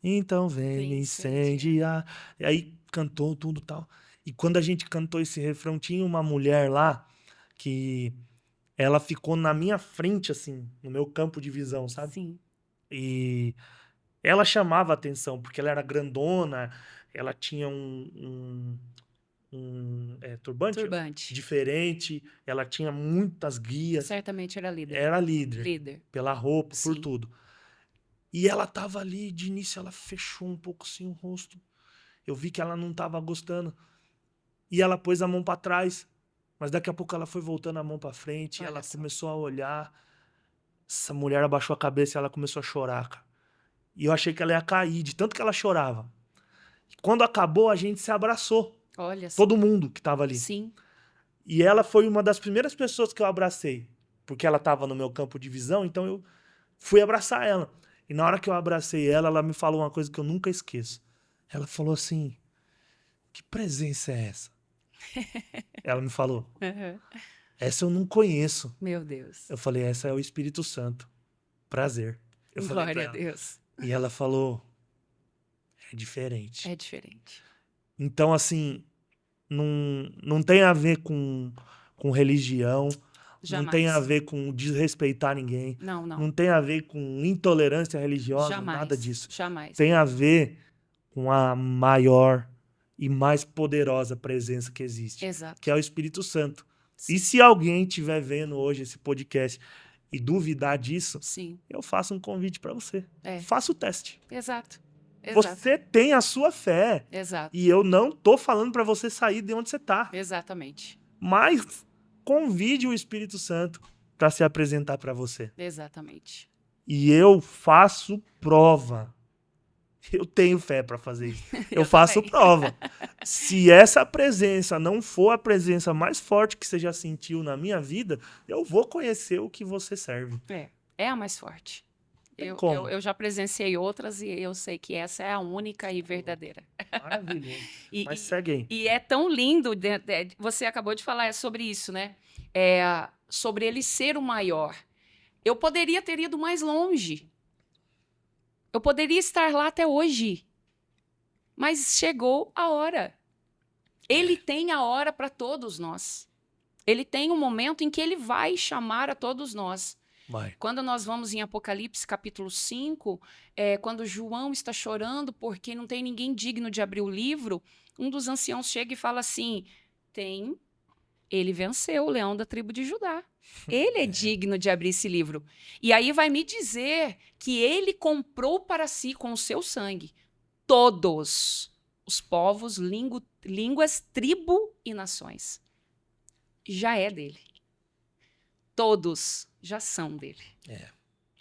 Então vem Vem me incendiar. incendiar. E aí cantou tudo e tal. E quando a gente cantou esse refrão, tinha uma mulher lá que ela ficou na minha frente, assim, no meu campo de visão, sabe? Sim. E ela chamava atenção, porque ela era grandona, ela tinha turbante Turbante. diferente, ela tinha muitas guias, Certamente era líder. era líder, Líder. pela roupa, por Sim. tudo. E ela tava ali, de início ela fechou um pouco assim o rosto. Eu vi que ela não tava gostando. E ela pôs a mão pra trás, mas daqui a pouco ela foi voltando a mão pra frente, e Olha ela só. começou a olhar. Essa mulher abaixou a cabeça e ela começou a chorar, cara. E eu achei que ela ia cair, de tanto que ela chorava. Quando acabou, a gente se abraçou. Olha só. Todo mundo que tava ali. Sim. E ela foi uma das primeiras pessoas que eu abracei. Porque ela tava no meu campo de visão, então eu fui abraçar ela. E na hora que eu abracei ela, ela me falou uma coisa que eu nunca esqueço. Ela falou assim: que presença é essa? Ela me falou: Uhum. essa eu não conheço. Meu Deus. Eu falei: essa é o Espírito Santo. Prazer. Eu falei pra Glória a ela. Deus. E ela falou: é diferente. É diferente. Então, assim, não tem a ver com religião, não tem a Jamais. ver com desrespeitar ninguém, Não, não. não tem a ver com intolerância religiosa, nada Jamais. disso. Jamais. Tem a ver com a maior e mais poderosa presença que existe, Exato. que é o Espírito Santo. Sim. E se alguém estiver vendo hoje esse podcast e duvidar disso, Sim. eu faço um convite para você. É. Faça o teste. Exato. Exato. Você tem a sua fé. Exato. E eu não tô falando para você sair de onde você tá. Exatamente. Mas convide o Espírito Santo para se apresentar para você. Exatamente. E eu faço prova Eu tenho fé para fazer isso. Eu Eu faço também. prova. Se essa presença não for a presença mais forte que você já sentiu na minha vida, eu vou conhecer o que você serve. É a mais forte. Tem Eu, eu, como. eu já presenciei outras e eu sei que essa é a única e verdadeira. Maravilhoso. E, Mas segue aí. e é tão lindo, você acabou de falar sobre isso, né? Sobre ele ser o maior. Eu poderia ter ido mais longe. Eu poderia estar lá até hoje. Mas chegou a hora. Ele tem a hora para todos nós. Ele tem um momento em que ele vai chamar a todos nós. Vai. Quando nós vamos em Apocalipse capítulo 5, quando João está chorando porque não tem ninguém digno de abrir o livro, um dos anciãos chega e fala assim: ele venceu o leão da tribo de Judá. Ele é digno de abrir esse livro. E aí vai me dizer que ele comprou para si com o seu sangue todos os povos, línguas, tribo e nações. Já é dele. Todos já são dele.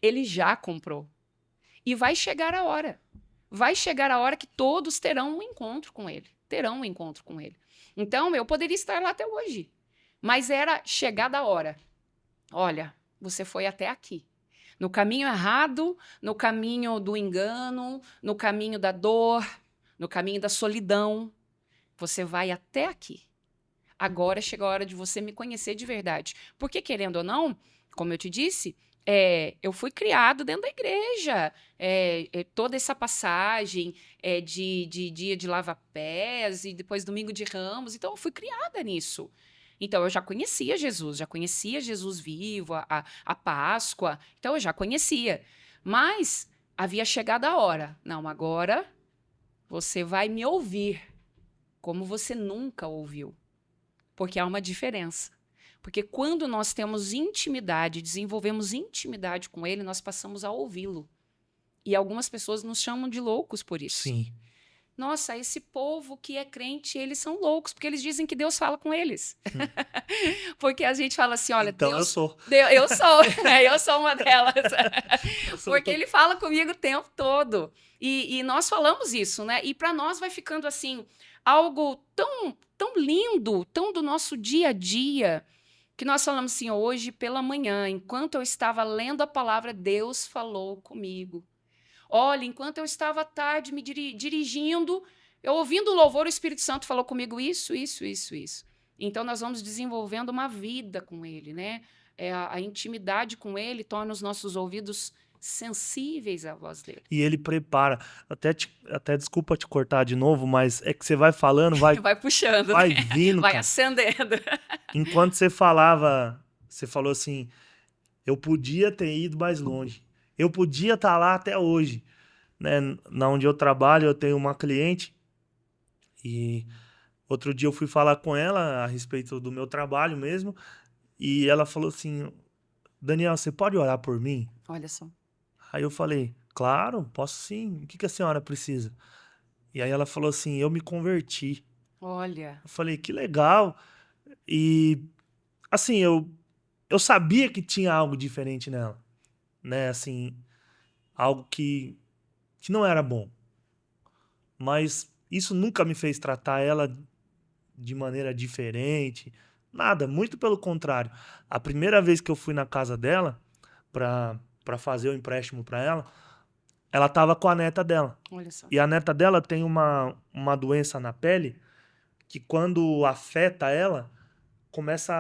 Ele já comprou. E vai chegar a hora. Vai chegar a hora que todos terão um encontro com ele. Terão um encontro com ele. Então, eu poderia estar lá até hoje. Mas era chegada a hora. Olha, você foi até aqui. No caminho errado, no caminho do engano, no caminho da dor, no caminho da solidão. Você vai até aqui. Agora chegou a hora de você me conhecer de verdade. Porque, querendo ou não, como eu te disse, eu fui criado dentro da igreja. Toda essa passagem de dia de lava-pés e depois domingo de Ramos. Então, eu fui criada nisso. Então, eu já conhecia Jesus vivo, a Páscoa. Então, eu já conhecia. Mas havia chegado a hora. Não, agora você vai me ouvir como você nunca ouviu. Porque há uma diferença. Porque quando nós temos intimidade, desenvolvemos intimidade com ele, nós passamos a ouvi-lo. E algumas pessoas nos chamam de loucos por isso. Sim. Nossa, esse povo que é crente, eles são loucos, porque eles dizem que Deus fala com eles. Porque a gente fala assim, olha, Então Deus... eu sou. Eu sou uma delas. Porque ele fala comigo o tempo todo. E nós falamos isso, né? E para nós vai ficando assim, algo tão, tão lindo, tão do nosso dia a dia, que nós falamos assim, hoje pela manhã, enquanto eu estava lendo a palavra, Deus falou comigo. Olha, enquanto eu estava à tarde me dirigindo, eu ouvindo o louvor, o Espírito Santo falou comigo isso. Então, nós vamos desenvolvendo uma vida com ele, né? A intimidade com ele torna os nossos ouvidos sensíveis à voz dele. E ele prepara. Até desculpa te cortar de novo, mas é que você vai falando, vai puxando, vai né? vindo, vai cara. acendendo. Enquanto você falava, você falou assim, eu podia ter ido mais longe. Eu podia estar lá até hoje. Né? Na onde eu trabalho, eu tenho uma cliente e outro dia eu fui falar com ela a respeito do meu trabalho mesmo e ela falou assim, Daniel, você pode orar por mim? Olha só. Aí eu falei, claro, posso sim. O que a senhora precisa? E aí ela falou assim, eu me converti. Olha. Eu falei, que legal. E assim, eu sabia que tinha algo diferente nela, né? Assim, algo que não era bom. Mas isso nunca me fez tratar ela de maneira diferente. Nada, muito pelo contrário. A primeira vez que eu fui na casa dela para fazer o empréstimo para ela tava com a neta dela. Olha só. E a neta dela tem uma doença na pele que quando afeta ela, começa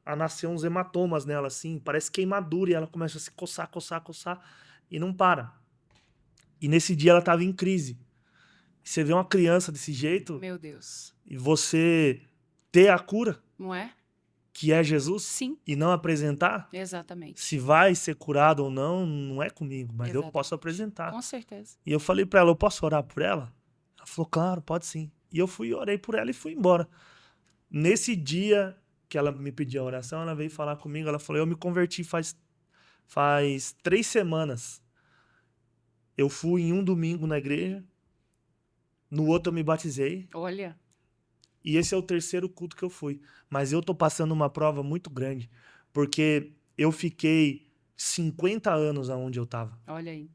a nascer uns hematomas nela, assim, parece queimadura, e ela começa a se coçar, e não para. E nesse dia ela tava em crise. Você vê uma criança desse jeito, Meu Deus. e você ter a cura, Não é? que é Jesus, Sim. e não apresentar, Exatamente. se vai ser curado ou não, não é comigo, mas Exatamente. eu posso apresentar. Com certeza. E eu falei pra ela, eu posso orar por ela? Ela falou, claro, pode sim. E eu fui, orei por ela e fui embora. Nesse dia que ela me pediu a oração, ela veio falar comigo, ela falou, eu me converti faz 3 semanas. Eu fui em um domingo na igreja, no outro eu me batizei. Olha. E esse é o 3º culto que eu fui. Mas eu tô passando uma prova muito grande, porque eu fiquei 50 anos aonde eu tava. Olha aí.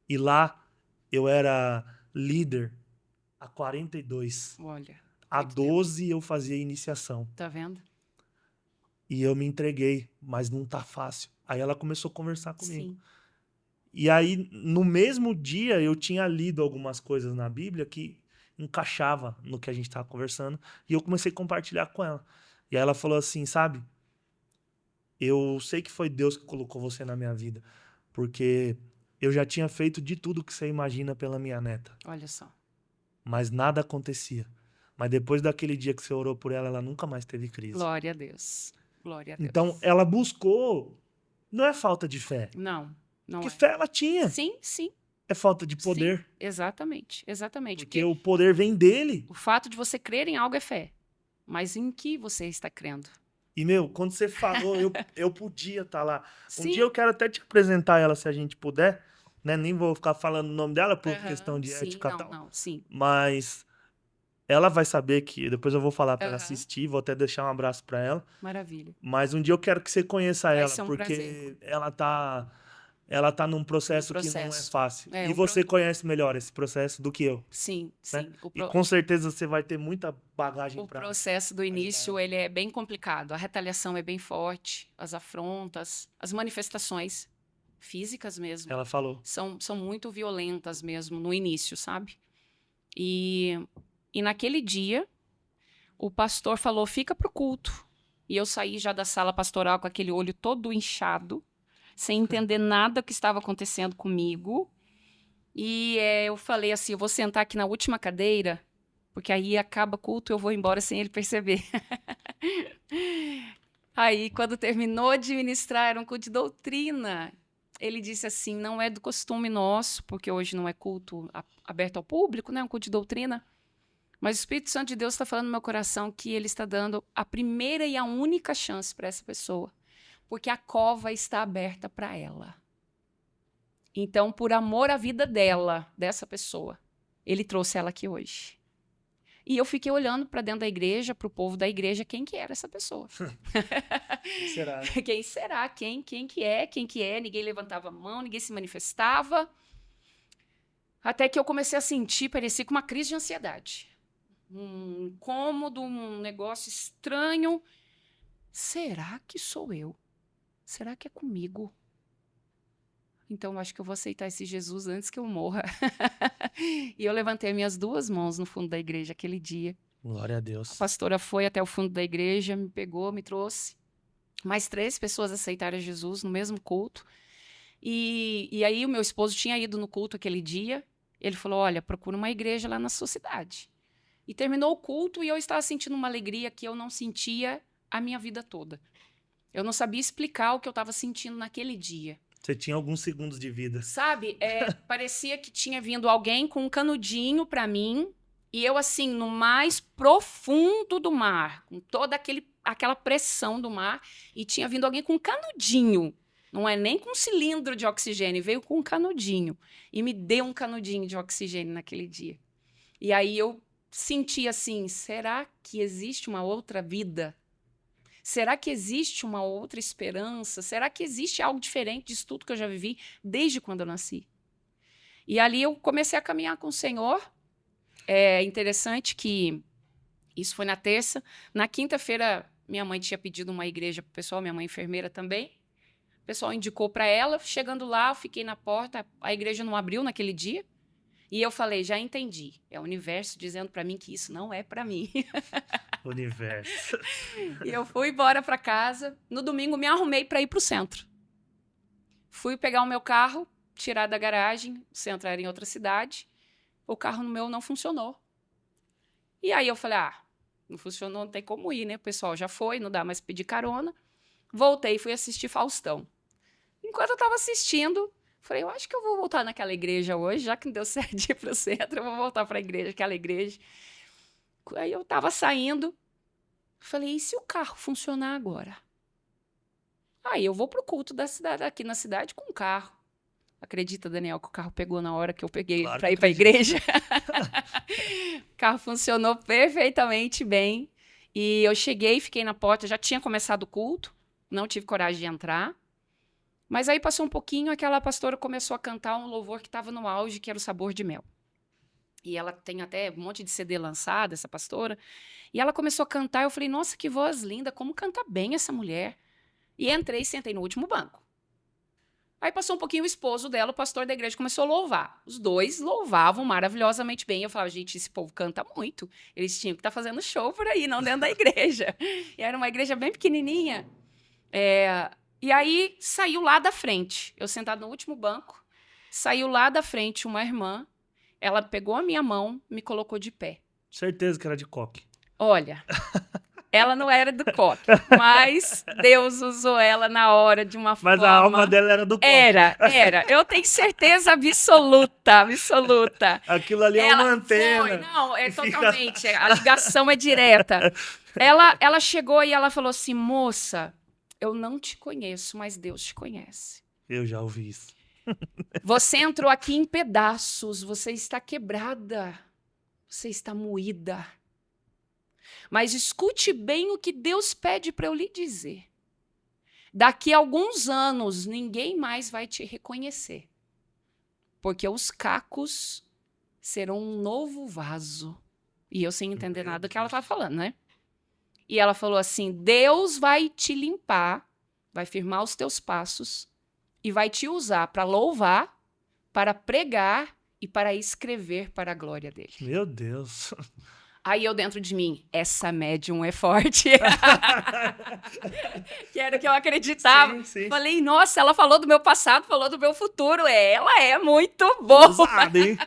E lá eu era líder há 42. Olha, Há muito tempo. 12 eu fazia iniciação. Tá vendo? E eu me entreguei, mas não tá fácil. Aí ela começou a conversar comigo. Sim. E aí, no mesmo dia, eu tinha lido algumas coisas na Bíblia que encaixava no que a gente tava conversando. E eu comecei a compartilhar com ela. E aí ela falou assim, sabe? Eu sei que foi Deus que colocou você na minha vida. Porque eu já tinha feito de tudo que você imagina pela minha neta. Olha só. Mas nada acontecia. Mas depois daquele dia que você orou por ela, ela nunca mais teve crise. Glória a Deus. Glória a Deus. Então, ela buscou. Não é falta de fé. Não, não Porque é. fé ela tinha. Sim, sim. É falta de poder. Sim, exatamente, exatamente. Porque o poder vem dele. O fato de você crer em algo é fé. Mas em que você está crendo? E, quando você falou, eu podia estar lá. Um Sim. dia eu quero até te apresentar ela, se a gente puder. Né? Nem vou ficar falando o nome dela por Aham, questão de sim, ética e tal. não, sim. Mas ela vai saber que... Depois eu vou falar pra ela Aham. assistir. Vou até deixar um abraço pra ela. Maravilha. Mas um dia eu quero que você conheça Vai ela. ser um Porque prazer. ela tá num processo que não é processo. fácil. É, E você conhece melhor esse processo do que eu. Sim, Né? sim. E com certeza você vai ter muita bagagem O pra... processo do início, ele é bem complicado. A retaliação é bem forte, as afrontas, as manifestações físicas mesmo, Ela falou. são muito violentas mesmo no início, sabe? E naquele dia, o pastor falou, fica pro culto. E eu saí já da sala pastoral com aquele olho todo inchado, sem entender nada que estava acontecendo comigo. E eu falei assim, eu vou sentar aqui na última cadeira, porque aí acaba o culto e eu vou embora sem ele perceber. Aí, quando terminou de ministrar, era um culto de doutrina. Ele disse assim, não é do costume nosso, porque hoje não é culto aberto ao público, né? É um culto de doutrina. Mas o Espírito Santo de Deus está falando no meu coração que ele está dando a primeira e a única chance para essa pessoa, porque a cova está aberta para ela. Então, por amor à vida dela, dessa pessoa, ele trouxe ela aqui hoje. E eu fiquei olhando para dentro da igreja, para o povo da igreja, quem que era essa pessoa? Quem será? Né? Quem será? Quem que é? Quem que é? Ninguém levantava a mão, ninguém se manifestava. Até que eu comecei a sentir, parecia com uma crise de ansiedade. Um incômodo, um negócio estranho. Será que sou eu? Será que é comigo? Então, eu acho que eu vou aceitar esse Jesus antes que eu morra. E eu levantei minhas duas mãos no fundo da igreja aquele dia. Glória a Deus. A pastora foi até o fundo da igreja, me pegou, me trouxe. Mais 3 pessoas aceitaram Jesus no mesmo culto. E aí o meu esposo tinha ido no culto aquele dia. Ele falou, olha, procura uma igreja lá na sua cidade. E terminou o culto e eu estava sentindo uma alegria que eu não sentia a minha vida toda. Eu não sabia explicar o que eu estava sentindo naquele dia. Você tinha alguns segundos de vida. Sabe, parecia que tinha vindo alguém com um canudinho para mim e eu, assim, no mais profundo do mar, com toda aquela pressão do mar, e tinha vindo alguém com um canudinho, não é nem com um cilindro de oxigênio, veio com um canudinho e me deu um canudinho de oxigênio naquele dia. E aí eu senti assim, será que existe uma outra vida? Será que existe uma outra esperança? Será que existe algo diferente disso tudo que eu já vivi desde quando eu nasci? E ali eu comecei a caminhar com o Senhor. É interessante que isso foi na terça. Na quinta-feira, minha mãe tinha pedido uma igreja para o pessoal, minha mãe é enfermeira também. O pessoal indicou para ela. Chegando lá, eu fiquei na porta. A igreja não abriu naquele dia. E eu falei, já entendi. É o universo dizendo para mim que isso não é para mim. Universo. E eu fui embora para casa. No domingo, me arrumei para ir para o centro. Fui pegar o meu carro, tirar da garagem, o centro era em outra cidade. O carro no meu não funcionou. E aí eu falei, não funcionou, não tem como ir, né? O pessoal já foi, não dá mais pedir carona. Voltei e fui assistir Faustão. Enquanto eu estava assistindo, falei, eu acho que eu vou voltar naquela igreja hoje, já que não deu certo de ir para o centro, eu vou voltar para a igreja, aquela igreja. Aí eu estava saindo, falei, e se o carro funcionar agora? Aí eu vou pro culto da cidade, aqui na cidade, com o carro. Acredita, Daniel, que o carro pegou na hora que eu peguei Claro para que ir para a acredito. igreja? O carro funcionou perfeitamente bem. E eu cheguei, fiquei na porta, já tinha começado o culto, não tive coragem de entrar. Mas aí passou um pouquinho, aquela pastora começou a cantar um louvor que estava no auge, que era o Sabor de Mel. E ela tem até um monte de CD lançado, essa pastora. E ela começou a cantar, eu falei, nossa, que voz linda, como canta bem essa mulher. E entrei e sentei no último banco. Aí passou um pouquinho o esposo dela, o pastor da igreja, começou a louvar. Os dois louvavam maravilhosamente bem. Eu falava, gente, esse povo canta muito. Eles tinham que estar fazendo show por aí, não dentro da igreja. E era uma igreja bem pequenininha. E aí saiu lá da frente, eu sentado no último banco, saiu lá da frente uma irmã, ela pegou a minha mão, me colocou de pé. Certeza que era de coque. Olha, ela não era do coque, mas Deus usou ela na hora de uma forma... Mas a alma dela era do coque. Era. Eu tenho certeza absoluta. Aquilo ali é uma antena. Foi, não, é totalmente, a ligação é direta. Ela chegou e ela falou assim, moça, eu não te conheço, mas Deus te conhece. Eu já ouvi isso. Você entrou aqui em pedaços, você está quebrada, você está moída. Mas escute bem o que Deus pede para eu lhe dizer. Daqui a alguns anos, ninguém mais vai te reconhecer. Porque os cacos serão um novo vaso. E eu sem entender nada do que ela estava falando, né? E ela falou assim, Deus vai te limpar, vai firmar os teus passos e vai te usar para louvar, para pregar e para escrever para a glória dele. Meu Deus. Aí eu dentro de mim, essa médium é forte. Que era o que eu acreditava. Sim. Falei, nossa, ela falou do meu passado, falou do meu futuro. Ela é muito boa. Usado, hein?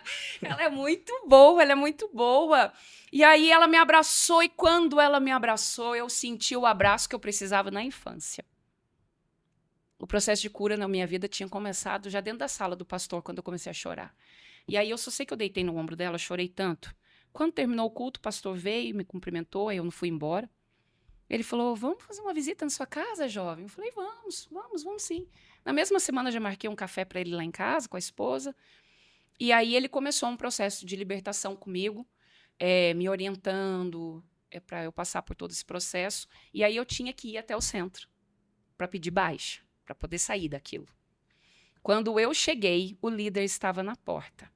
Ela é muito boa. E aí ela me abraçou, e quando ela me abraçou, eu senti o abraço que eu precisava na infância. O processo de cura na minha vida tinha começado já dentro da sala do pastor, quando eu comecei a chorar. E aí eu só sei que eu deitei no ombro dela, chorei tanto. Quando terminou o culto, o pastor veio, me cumprimentou, aí eu não fui embora. Ele falou, vamos fazer uma visita na sua casa, jovem? Eu falei, vamos sim. Na mesma semana já marquei um café para ele lá em casa, com a esposa. E aí ele começou um processo de libertação comigo, me orientando para eu passar por todo esse processo. E aí eu tinha que ir até o centro para pedir baixa, para poder sair daquilo. Quando eu cheguei, o líder estava na porta.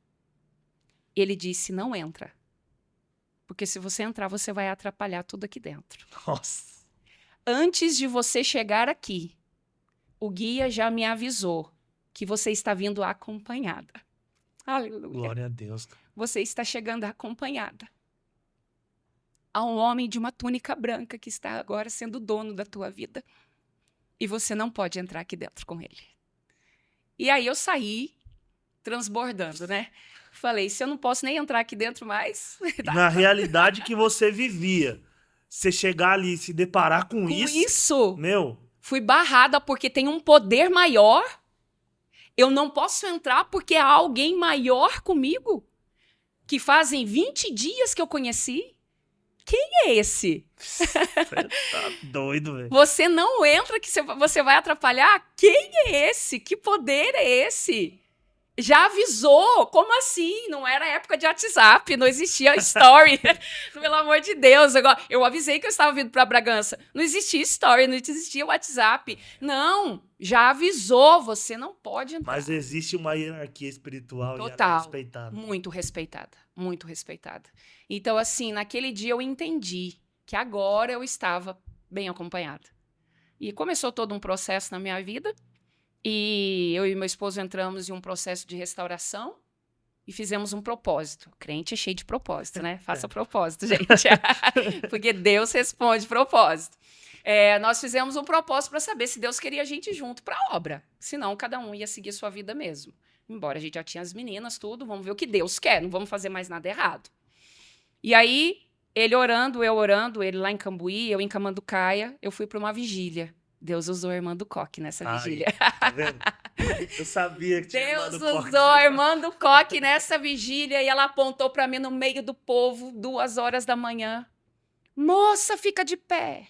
Ele disse, não entra. Porque se você entrar, você vai atrapalhar tudo aqui dentro. Nossa. Antes de você chegar aqui, o guia já me avisou que você está vindo acompanhada. Aleluia. Glória a Deus. Você está chegando acompanhada. Há um homem de uma túnica branca que está agora sendo dono da tua vida. E você não pode entrar aqui dentro com ele. E aí eu saí transbordando, né? Falei, se eu não posso nem entrar aqui dentro mais... Na realidade que você vivia, você chegar ali e se deparar com isso... Meu... Fui barrada porque tem um poder maior. Eu não posso entrar porque há alguém maior comigo. Que fazem 20 dias que eu conheci. Quem é esse? Você tá doido, velho. Você não entra que você vai atrapalhar? Quem é esse? Que poder é esse? Já avisou? Como assim? Não era época de WhatsApp, não existia story. Pelo amor de Deus. Eu avisei que eu estava vindo para Bragança. Não existia story, não existia WhatsApp. Não, já avisou, você não pode entrar. Mas existe uma hierarquia espiritual total, e ela é respeitada. Muito respeitada, muito respeitada. Então, assim, naquele dia eu entendi que agora eu estava bem acompanhada. E começou todo um processo na minha vida. E eu e meu esposo entramos em um processo de restauração e fizemos um propósito. O crente é cheio de propósito, né? Faça propósito, gente. Porque Deus responde propósito. Nós fizemos um propósito para saber se Deus queria a gente junto para a obra. Senão, cada um ia seguir sua vida mesmo. Embora a gente já tinha as meninas, tudo. Vamos ver o que Deus quer. Não vamos fazer mais nada errado. E aí, ele orando, eu orando. Ele lá em Cambuí, eu em Camanducaia. Eu fui para uma vigília. Deus usou a irmã do Coque nessa vigília. Tá vendo? Eu sabia que tinha Deus usou a irmã do Coque nessa vigília e ela apontou para mim no meio do povo, 2h da manhã. Moça, fica de pé.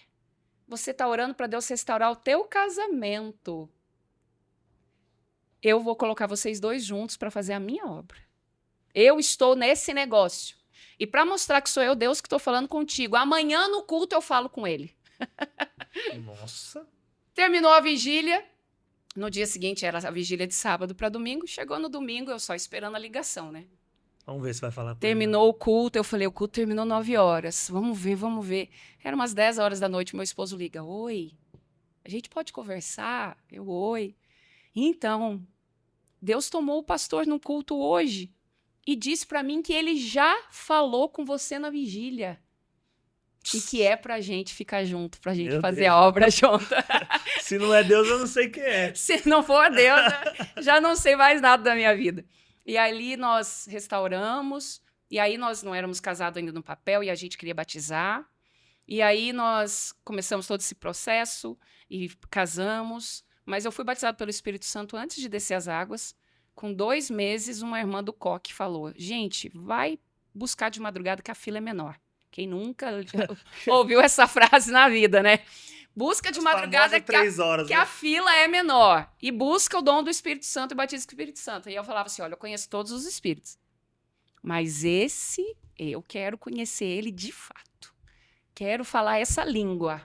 Você está orando para Deus restaurar o teu casamento. Eu vou colocar vocês dois juntos para fazer a minha obra. Eu estou nesse negócio. E para mostrar que sou eu, Deus, que estou falando contigo, amanhã no culto eu falo com ele. Nossa. Terminou a vigília, No dia seguinte era a vigília de sábado para domingo. Chegou no domingo, eu só esperando a ligação, né? Vamos ver se vai falar. Terminou o culto, eu falei, o culto terminou 9 horas. Vamos ver, vamos ver. Era umas 10 horas da noite, meu esposo liga. Oi, a gente pode conversar? Eu, oi. Então, Deus tomou o pastor no culto hoje e disse para mim que ele já falou com você na vigília. E que é pra gente ficar junto, pra gente fazer a obra junto. Se não é Deus, eu não sei quem é. Se não for Deus, já não sei mais nada da minha vida. E ali nós restauramos, e aí nós não éramos casados ainda no papel, e a gente queria batizar. E aí nós começamos todo esse processo, e casamos. Mas eu fui batizado pelo Espírito Santo antes de descer as águas. Com 2 meses, uma irmã do coque falou, gente, vai buscar de madrugada que a fila é menor. Quem nunca ouviu essa frase na vida, né? Busca de madrugada que a fila é menor. E busca o dom do Espírito Santo e batiza com o Espírito Santo. E eu falava assim, olha, eu conheço todos os espíritos. Mas esse, eu quero conhecer ele de fato. Quero falar essa língua.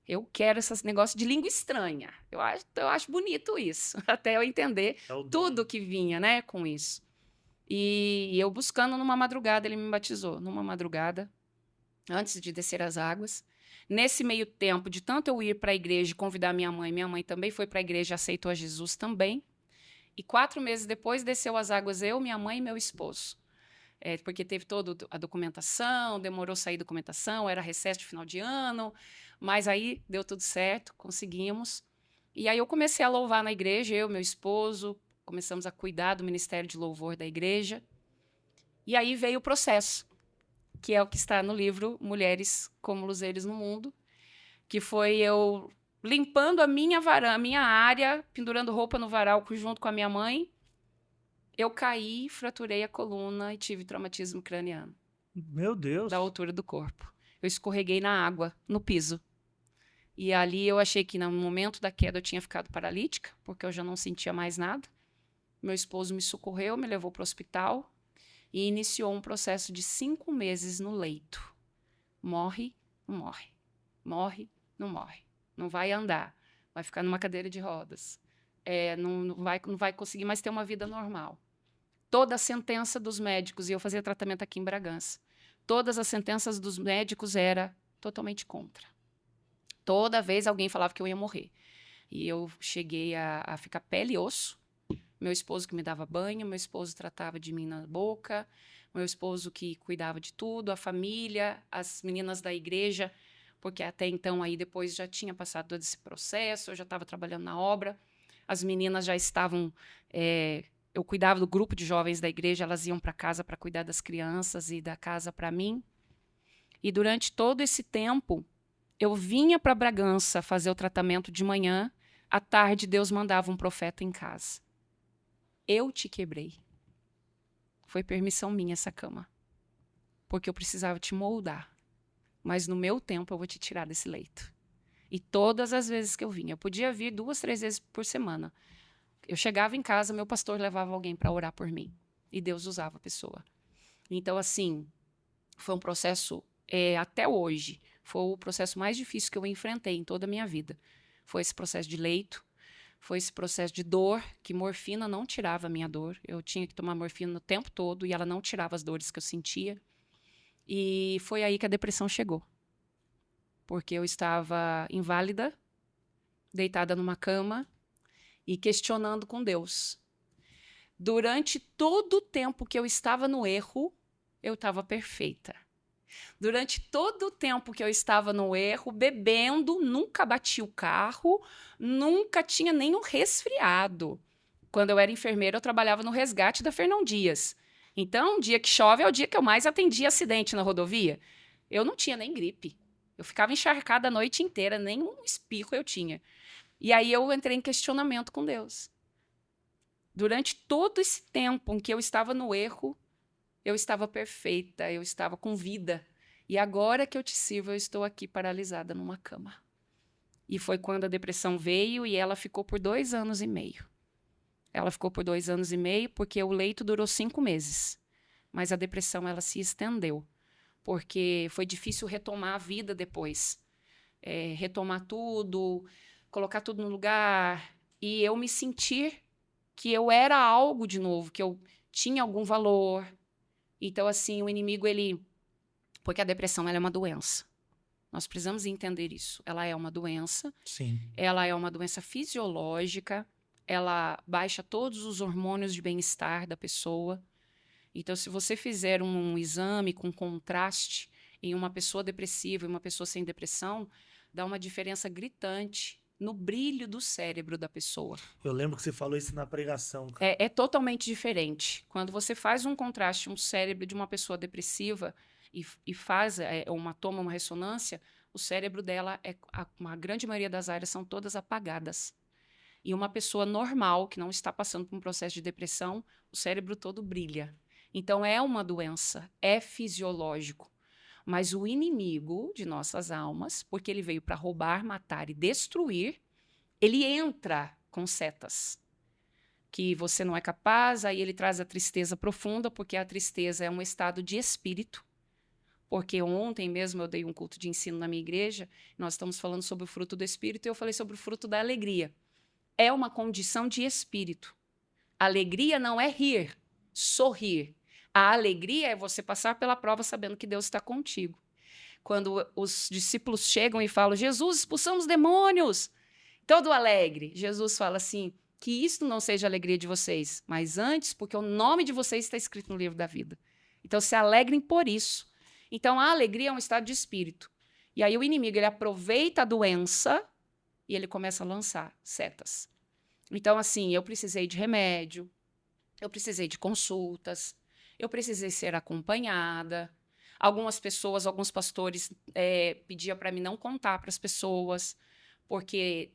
Eu quero esse negócio de língua estranha. Eu acho bonito isso. Até eu entender tudo que vinha, né, com isso. E eu buscando numa madrugada, ele me batizou. Numa madrugada, antes de descer as águas. Nesse meio tempo, de tanto eu ir para a igreja e convidar minha mãe também foi para a igreja e aceitou a Jesus também. E 4 meses depois, desceu as águas eu, minha mãe e meu esposo. Porque teve toda a documentação, demorou sair a documentação, era recesso de final de ano, mas aí deu tudo certo, conseguimos. E aí eu comecei a louvar na igreja, eu, meu esposo, começamos a cuidar do ministério de louvor da igreja. E aí veio o processo, que é o que está no livro Mulheres como Luzeiros no Mundo, que foi eu limpando a minha área, pendurando roupa no varal junto com a minha mãe. Eu caí, fraturei a coluna e tive traumatismo craniano. Meu Deus! Da altura do corpo. Eu escorreguei na água, no piso. E ali eu achei que no momento da queda eu tinha ficado paralítica, porque eu já não sentia mais nada. Meu esposo me socorreu, me levou para o hospital e iniciou um processo de 5 meses no leito. Morre, não morre. Morre, não morre. Não vai andar. Vai ficar numa cadeira de rodas. Não vai conseguir mais ter uma vida normal. Toda a sentença dos médicos, e eu fazia tratamento aqui em Bragança, todas as sentenças dos médicos era totalmente contra. Toda vez alguém falava que eu ia morrer. E eu cheguei a ficar pele e osso. Meu esposo que me dava banho, meu esposo tratava de mim na boca, meu esposo que cuidava de tudo, a família, as meninas da igreja, porque até então, aí depois já tinha passado todo esse processo, eu já estava trabalhando na obra, as meninas já estavam... eu cuidava do grupo de jovens da igreja, elas iam para casa para cuidar das crianças e da casa para mim. E durante todo esse tempo, eu vinha para Bragança fazer o tratamento de manhã, à tarde Deus mandava um profeta em casa. Eu te quebrei. Foi permissão minha essa cama. Porque eu precisava te moldar. Mas no meu tempo eu vou te tirar desse leito. E todas as vezes que eu vinha, eu podia vir 2, 3 vezes por semana. Eu chegava em casa, meu pastor levava alguém para orar por mim. E Deus usava a pessoa. Então, assim, foi um processo, até hoje, foi o processo mais difícil que eu enfrentei em toda a minha vida. Foi esse processo de leito, foi esse processo de dor, que morfina não tirava a minha dor. Eu tinha que tomar morfina o tempo todo e ela não tirava as dores que eu sentia. E foi aí que a depressão chegou. Porque eu estava inválida, deitada numa cama, e questionando com Deus. Durante todo o tempo que eu estava no erro, eu estava perfeita. Durante todo o tempo que eu estava no erro, bebendo, nunca bati o carro, nunca tinha nenhum resfriado. Quando eu era enfermeira, eu trabalhava no resgate da Fernão Dias. Então, o dia que chove é o dia que eu mais atendi acidente na rodovia. Eu não tinha nem gripe. Eu ficava encharcada a noite inteira, nem um espirro eu tinha. E aí eu entrei em questionamento com Deus. Durante todo esse tempo em que eu estava no erro, eu estava perfeita, eu estava com vida. E agora que eu te sirvo, eu estou aqui paralisada numa cama. E foi quando a depressão veio e ela ficou por 2 anos e meio. Ela ficou por 2 anos e meio porque o leito durou 5 meses. Mas a depressão ela se estendeu, porque foi difícil retomar a vida depois. Retomar tudo, colocar tudo no lugar. e eu me sentir que eu era algo de novo, que eu tinha algum valor. Então, assim, o inimigo, porque a depressão, ela é uma doença. Nós precisamos entender isso. Ela é uma doença. Sim. Ela é uma doença fisiológica. Ela baixa todos os hormônios de bem-estar da pessoa. Então, se você fizer um exame com contraste em uma pessoa depressiva e uma pessoa sem depressão, dá uma diferença gritante no brilho do cérebro da pessoa. Eu lembro que você falou isso na pregação. Cara. É totalmente diferente. Quando você faz um contraste, um cérebro de uma pessoa depressiva e faz toma uma ressonância, o cérebro dela, a grande maioria das áreas são todas apagadas. E uma pessoa normal, que não está passando por um processo de depressão, o cérebro todo brilha. Então, é uma doença, é fisiológico. Mas o inimigo de nossas almas, porque ele veio para roubar, matar e destruir, ele entra com setas. Que você não é capaz, aí ele traz a tristeza profunda, porque a tristeza é um estado de espírito. Porque ontem mesmo eu dei um culto de ensino na minha igreja, nós estamos falando sobre o fruto do espírito, e eu falei sobre o fruto da alegria. É uma condição de espírito. Alegria não é rir, sorrir. A alegria é você passar pela prova sabendo que Deus está contigo. Quando os discípulos chegam e falam, Jesus, expulsamos demônios, todo alegre, Jesus fala assim, que isso não seja a alegria de vocês, mas antes, porque o nome de vocês está escrito no livro da vida. Então, se alegrem por isso. Então, a alegria é um estado de espírito. E aí o inimigo, ele aproveita a doença e ele começa a lançar setas. Então, assim, eu precisei de remédio, eu precisei de consultas, eu precisei ser acompanhada. Algumas pessoas, alguns pastores pediam para mim não contar para as pessoas, porque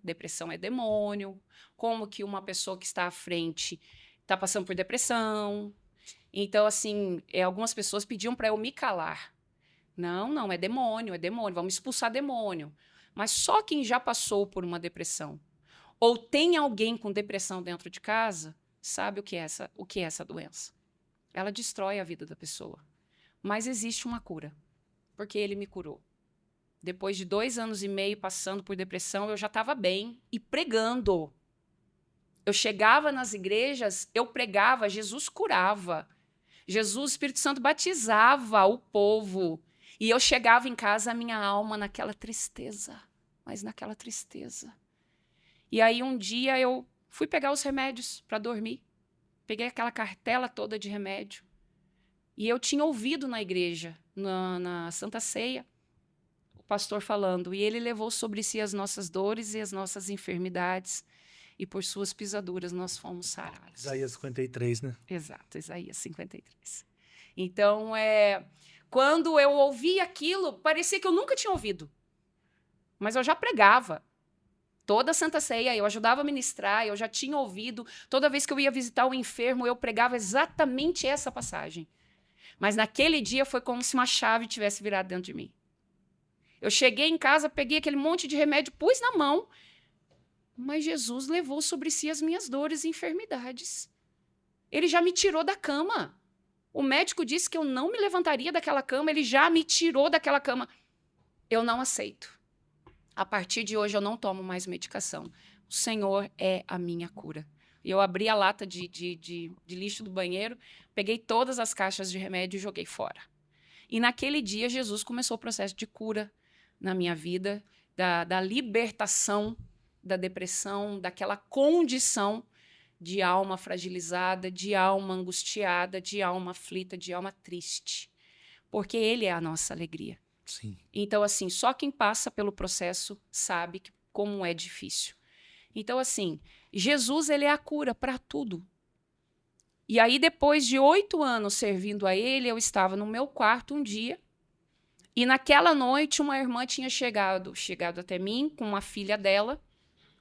depressão é demônio, como que uma pessoa que está à frente está passando por depressão. Então, assim, algumas pessoas pediam para eu me calar. Não, é demônio, vamos expulsar demônio. Mas só quem já passou por uma depressão, ou tem alguém com depressão dentro de casa, sabe o que é essa doença. Ela destrói a vida da pessoa. Mas existe uma cura, porque ele me curou. Depois de 2 anos e meio passando por depressão, eu já estava bem e pregando. Eu chegava nas igrejas, eu pregava, Jesus curava. Jesus, o Espírito Santo batizava o povo. E eu chegava em casa, a minha alma naquela tristeza, mas naquela tristeza. E aí um dia eu fui pegar os remédios para dormir. Peguei aquela cartela toda de remédio. E eu tinha ouvido na igreja, na Santa Ceia, o pastor falando, e ele levou sobre si as nossas dores e as nossas enfermidades, e por suas pisaduras nós fomos sarados. Isaías 53, né? Exato, Isaías 53. Então, quando eu ouvi aquilo, parecia que eu nunca tinha ouvido. Mas eu já pregava. Toda a Santa Ceia, eu ajudava a ministrar, eu já tinha ouvido. Toda vez que eu ia visitar o enfermo, eu pregava exatamente essa passagem. Mas naquele dia foi como se uma chave tivesse virado dentro de mim. Eu cheguei em casa, peguei aquele monte de remédio, pus na mão, mas Jesus levou sobre si as minhas dores e enfermidades. Ele já me tirou da cama. O médico disse que eu não me levantaria daquela cama, ele já me tirou daquela cama. Eu não aceito. A partir de hoje eu não tomo mais medicação. O Senhor é a minha cura. E eu abri a lata de lixo do banheiro, peguei todas as caixas de remédio e joguei fora. E naquele dia Jesus começou o processo de cura na minha vida, da libertação da depressão, daquela condição de alma fragilizada, de alma angustiada, de alma aflita, de alma triste. Porque Ele é a nossa alegria. Sim. Então, assim, só quem passa pelo processo sabe como é difícil. Então, assim, Jesus, ele é a cura para tudo. E aí, depois de 8 anos servindo a ele, eu estava no meu quarto um dia, e naquela noite uma irmã tinha chegado até mim com uma filha dela,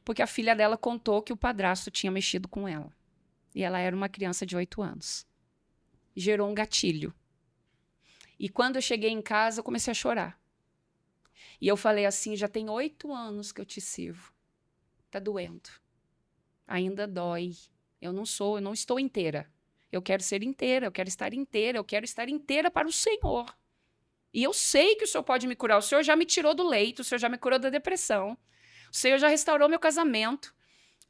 porque a filha dela contou que o padrasto tinha mexido com ela. E ela era uma criança de 8 anos. Gerou um gatilho. E quando eu cheguei em casa, eu comecei a chorar. E eu falei assim, já tem 8 anos que eu te sirvo. Tá doendo. Ainda dói. Eu não estou inteira. Eu quero ser inteira, eu quero estar inteira para o Senhor. E eu sei que o Senhor pode me curar. O Senhor já me tirou do leito, o Senhor já me curou da depressão. O Senhor já restaurou meu casamento.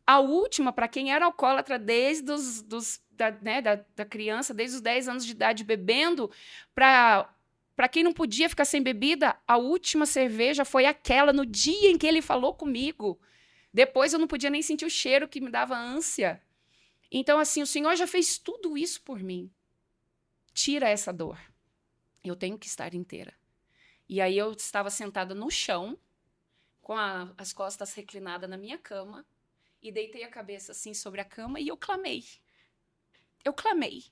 A última, para quem era alcoólatra desde da criança, desde os 10 anos de idade, bebendo, para quem não podia ficar sem bebida, a última cerveja foi aquela no dia em que ele falou comigo. Depois eu não podia nem sentir o cheiro, que me dava ânsia. Então, assim, o Senhor já fez tudo isso por mim. Tira essa dor. Eu tenho que estar inteira. E aí eu estava sentada no chão, com as costas reclinadas na minha cama, e deitei a cabeça assim sobre a cama e eu clamei. Eu clamei.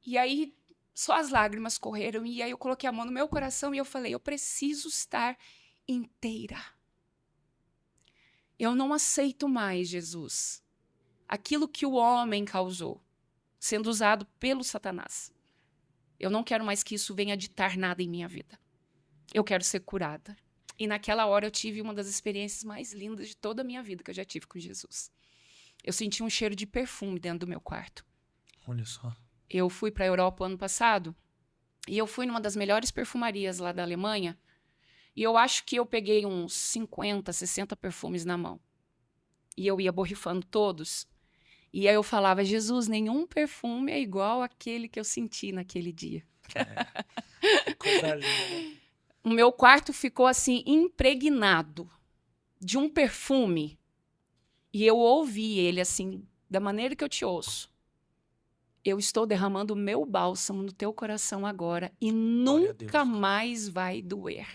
E aí só as lágrimas correram, e aí eu coloquei a mão no meu coração e eu falei, eu preciso estar inteira. Eu não aceito mais, Jesus, aquilo que o homem causou, sendo usado pelo Satanás. Eu não quero mais que isso venha ditar nada em minha vida. Eu quero ser curada. E naquela hora eu tive uma das experiências mais lindas de toda a minha vida que eu já tive com Jesus. Eu senti um cheiro de perfume dentro do meu quarto. Olha só. Eu fui para a Europa ano passado e eu fui numa das melhores perfumarias lá da Alemanha e eu acho que eu peguei uns 50, 60 perfumes na mão. E eu ia borrifando todos. E aí eu falava, Jesus, nenhum perfume é igual àquele que eu senti naquele dia. Que coisa linda, né? O meu quarto ficou assim, impregnado de um perfume. E eu ouvi ele assim, da maneira que eu te ouço. Eu estou derramando o meu bálsamo no teu coração agora e nunca mais vai doer.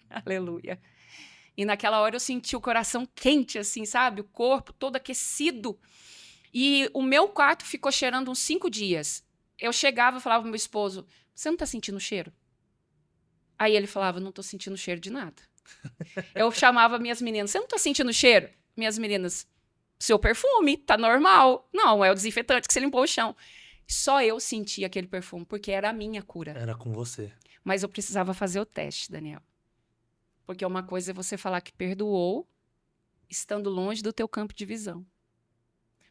Aleluia. E naquela hora eu senti o coração quente, assim, sabe? O corpo todo aquecido. E o meu quarto ficou cheirando uns 5 dias. Eu chegava e falava pro meu esposo, você não tá sentindo o cheiro? Aí ele falava, não tô sentindo cheiro de nada. Eu chamava minhas meninas, você não tá sentindo cheiro? Minhas meninas, seu perfume, tá normal. Não, é o desinfetante que você limpou o chão. Só eu sentia aquele perfume, porque era a minha cura. Era com você. Mas eu precisava fazer o teste, Daniel. Porque uma coisa é você falar que perdoou, estando longe do teu campo de visão.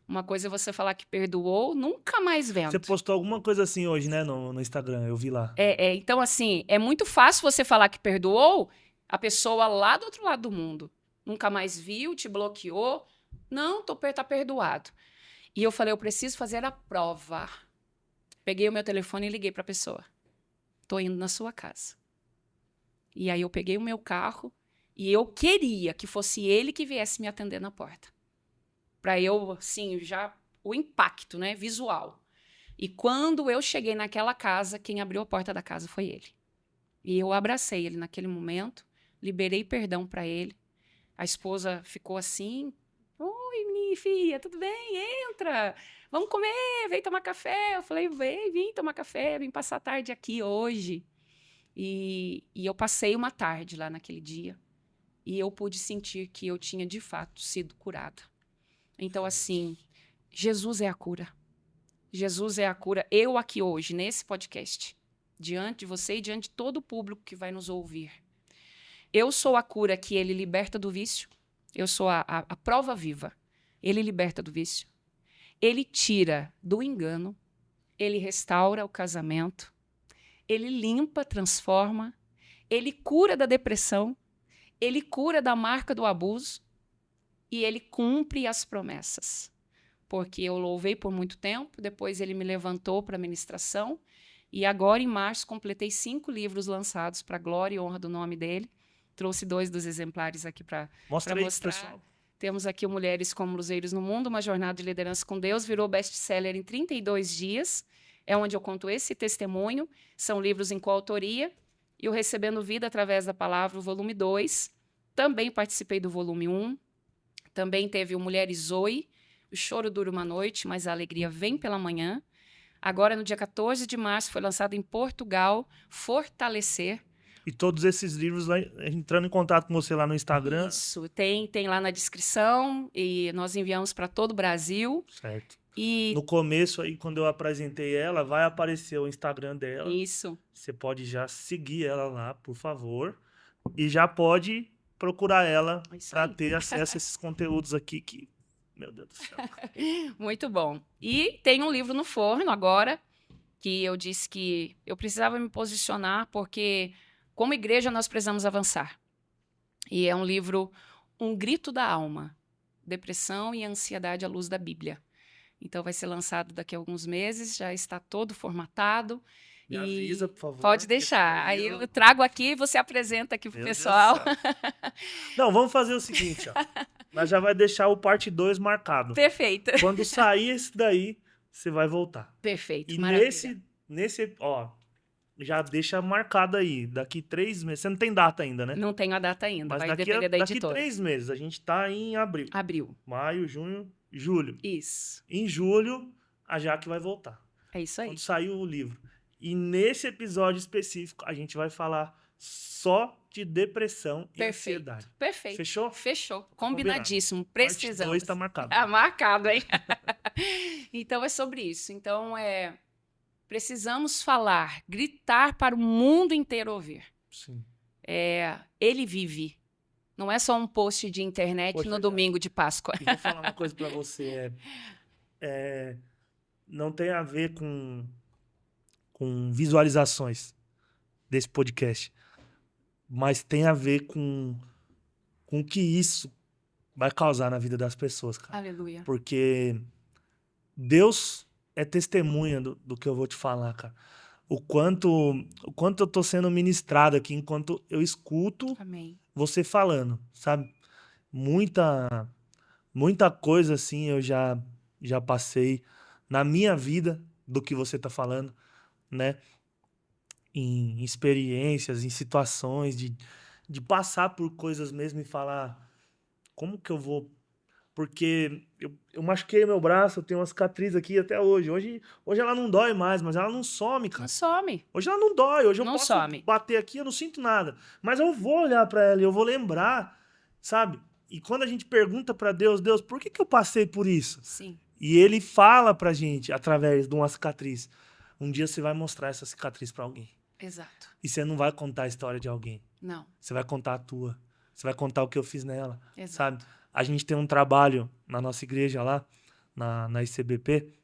Uma coisa é você falar que perdoou, nunca mais vendo. Você postou alguma coisa assim hoje, né, no Instagram, eu vi lá. Então, assim, é muito fácil você falar que perdoou a pessoa lá do outro lado do mundo. Nunca mais viu, te bloqueou. Não, tá perdoado. E eu falei, eu preciso fazer a prova. Peguei o meu telefone e liguei para a pessoa. Tô indo na sua casa. E aí eu peguei o meu carro e eu queria que fosse ele que viesse me atender na porta. Para eu, assim, já o impacto, né, visual. E quando eu cheguei naquela casa, quem abriu a porta da casa foi ele. E eu abracei ele naquele momento, liberei perdão para ele. A esposa ficou assim, oi, minha filha, tudo bem? Entra, vamos comer, vem tomar café. Eu falei, vim tomar café, vim passar a tarde aqui hoje. E eu passei uma tarde lá naquele dia. E eu pude sentir que eu tinha, de fato, sido curada. Então, assim, Jesus é a cura. Jesus é a cura. Eu aqui hoje, nesse podcast, diante de você e diante de todo o público que vai nos ouvir. Eu sou a cura que ele liberta do vício. Eu sou a prova viva. Ele liberta do vício. Ele tira do engano. Ele restaura o casamento. Ele limpa, transforma. Ele cura da depressão. Ele cura da marca do abuso. E ele cumpre as promessas. Porque eu louvei por muito tempo, depois ele me levantou para a ministração, e agora, em março, completei 5 livros lançados para a glória e honra do nome dele. Trouxe 2 dos exemplares aqui para mostrar. Pessoal. Temos aqui o Mulheres como Luzeiros no Mundo, uma jornada de liderança com Deus, virou best-seller em 32 dias. É onde eu conto esse testemunho. São livros em coautoria. E o Recebendo Vida através da Palavra, o volume 2. Também participei do volume 1. Também teve o Mulheres Zoe. O choro dura uma noite, mas a alegria vem pela manhã. Agora, no dia 14 de março, foi lançado em Portugal, Fortalecer. E todos esses livros, lá, entrando em contato com você lá no Instagram. Isso, tem lá na descrição e nós enviamos para todo o Brasil. Certo. E no começo, aí, quando eu apresentei ela, vai aparecer o Instagram dela. Isso. Você pode já seguir ela lá, por favor. E já pode procurar ela para ter acesso a esses conteúdos aqui que... Meu Deus do céu. Muito bom. E tem um livro no forno agora, que eu disse que eu precisava me posicionar, porque como igreja nós precisamos avançar. E é um livro, Um Grito da Alma. Depressão e Ansiedade à Luz da Bíblia. Então, vai ser lançado daqui a alguns meses, já está todo formatado. Me avisa, por favor. Pode deixar. Aí eu trago aqui e você apresenta aqui pro pessoal. Não, vamos fazer o seguinte, ó. Nós já vai deixar o parte 2 marcado. Perfeito. Quando sair esse daí, você vai voltar. Perfeito, e maravilha. nesse, ó, já deixa marcado aí. Daqui 3 meses. Você não tem data ainda, né? Não tenho a data ainda, Mas vai depender da daqui editora. 3 meses. A gente tá em abril. Abril. Maio, junho, julho. Isso. Em julho, a Jaque vai voltar. É isso aí. Quando sair o livro. E nesse episódio específico, a gente vai falar só de depressão e ansiedade. Perfeito. Fechou? Fechou. Combinadíssimo. Precisamos. Parte 2 tá marcado. Ah, marcado, hein? Então, é sobre isso. Então, precisamos falar, gritar para o mundo inteiro ouvir. Sim. Ele vive. Não é só um post de internet Poxa, no domingo de Páscoa. E vou falar uma coisa pra você. Não tem a ver com visualizações desse podcast. Mas tem a ver com o que isso vai causar na vida das pessoas, cara. Aleluia. Porque Deus é testemunha do que eu vou te falar, cara. O quanto eu tô sendo ministrado aqui enquanto eu escuto Amém. você falando, sabe? Muita coisa assim eu já passei na minha vida do que você tá falando, né? Em experiências, em situações de passar por coisas mesmo e falar como que eu vou... Porque eu machuquei meu braço, eu tenho uma cicatriz aqui até hoje. Hoje ela não dói mais, mas ela não some, cara. Não some. Hoje ela não dói, hoje eu Não posso some. bater aqui, eu não sinto nada. Mas eu vou olhar pra ela e eu vou lembrar, sabe? E quando a gente pergunta pra Deus, por que eu passei por isso? Sim. E ele fala pra gente, através de uma cicatriz. Um dia você vai mostrar essa cicatriz pra alguém. Exato. E você não vai contar a história de alguém. Não. Você vai contar a tua. Você vai contar o que eu fiz nela, Exato. sabe? A gente tem um trabalho na nossa igreja lá, na ICBP,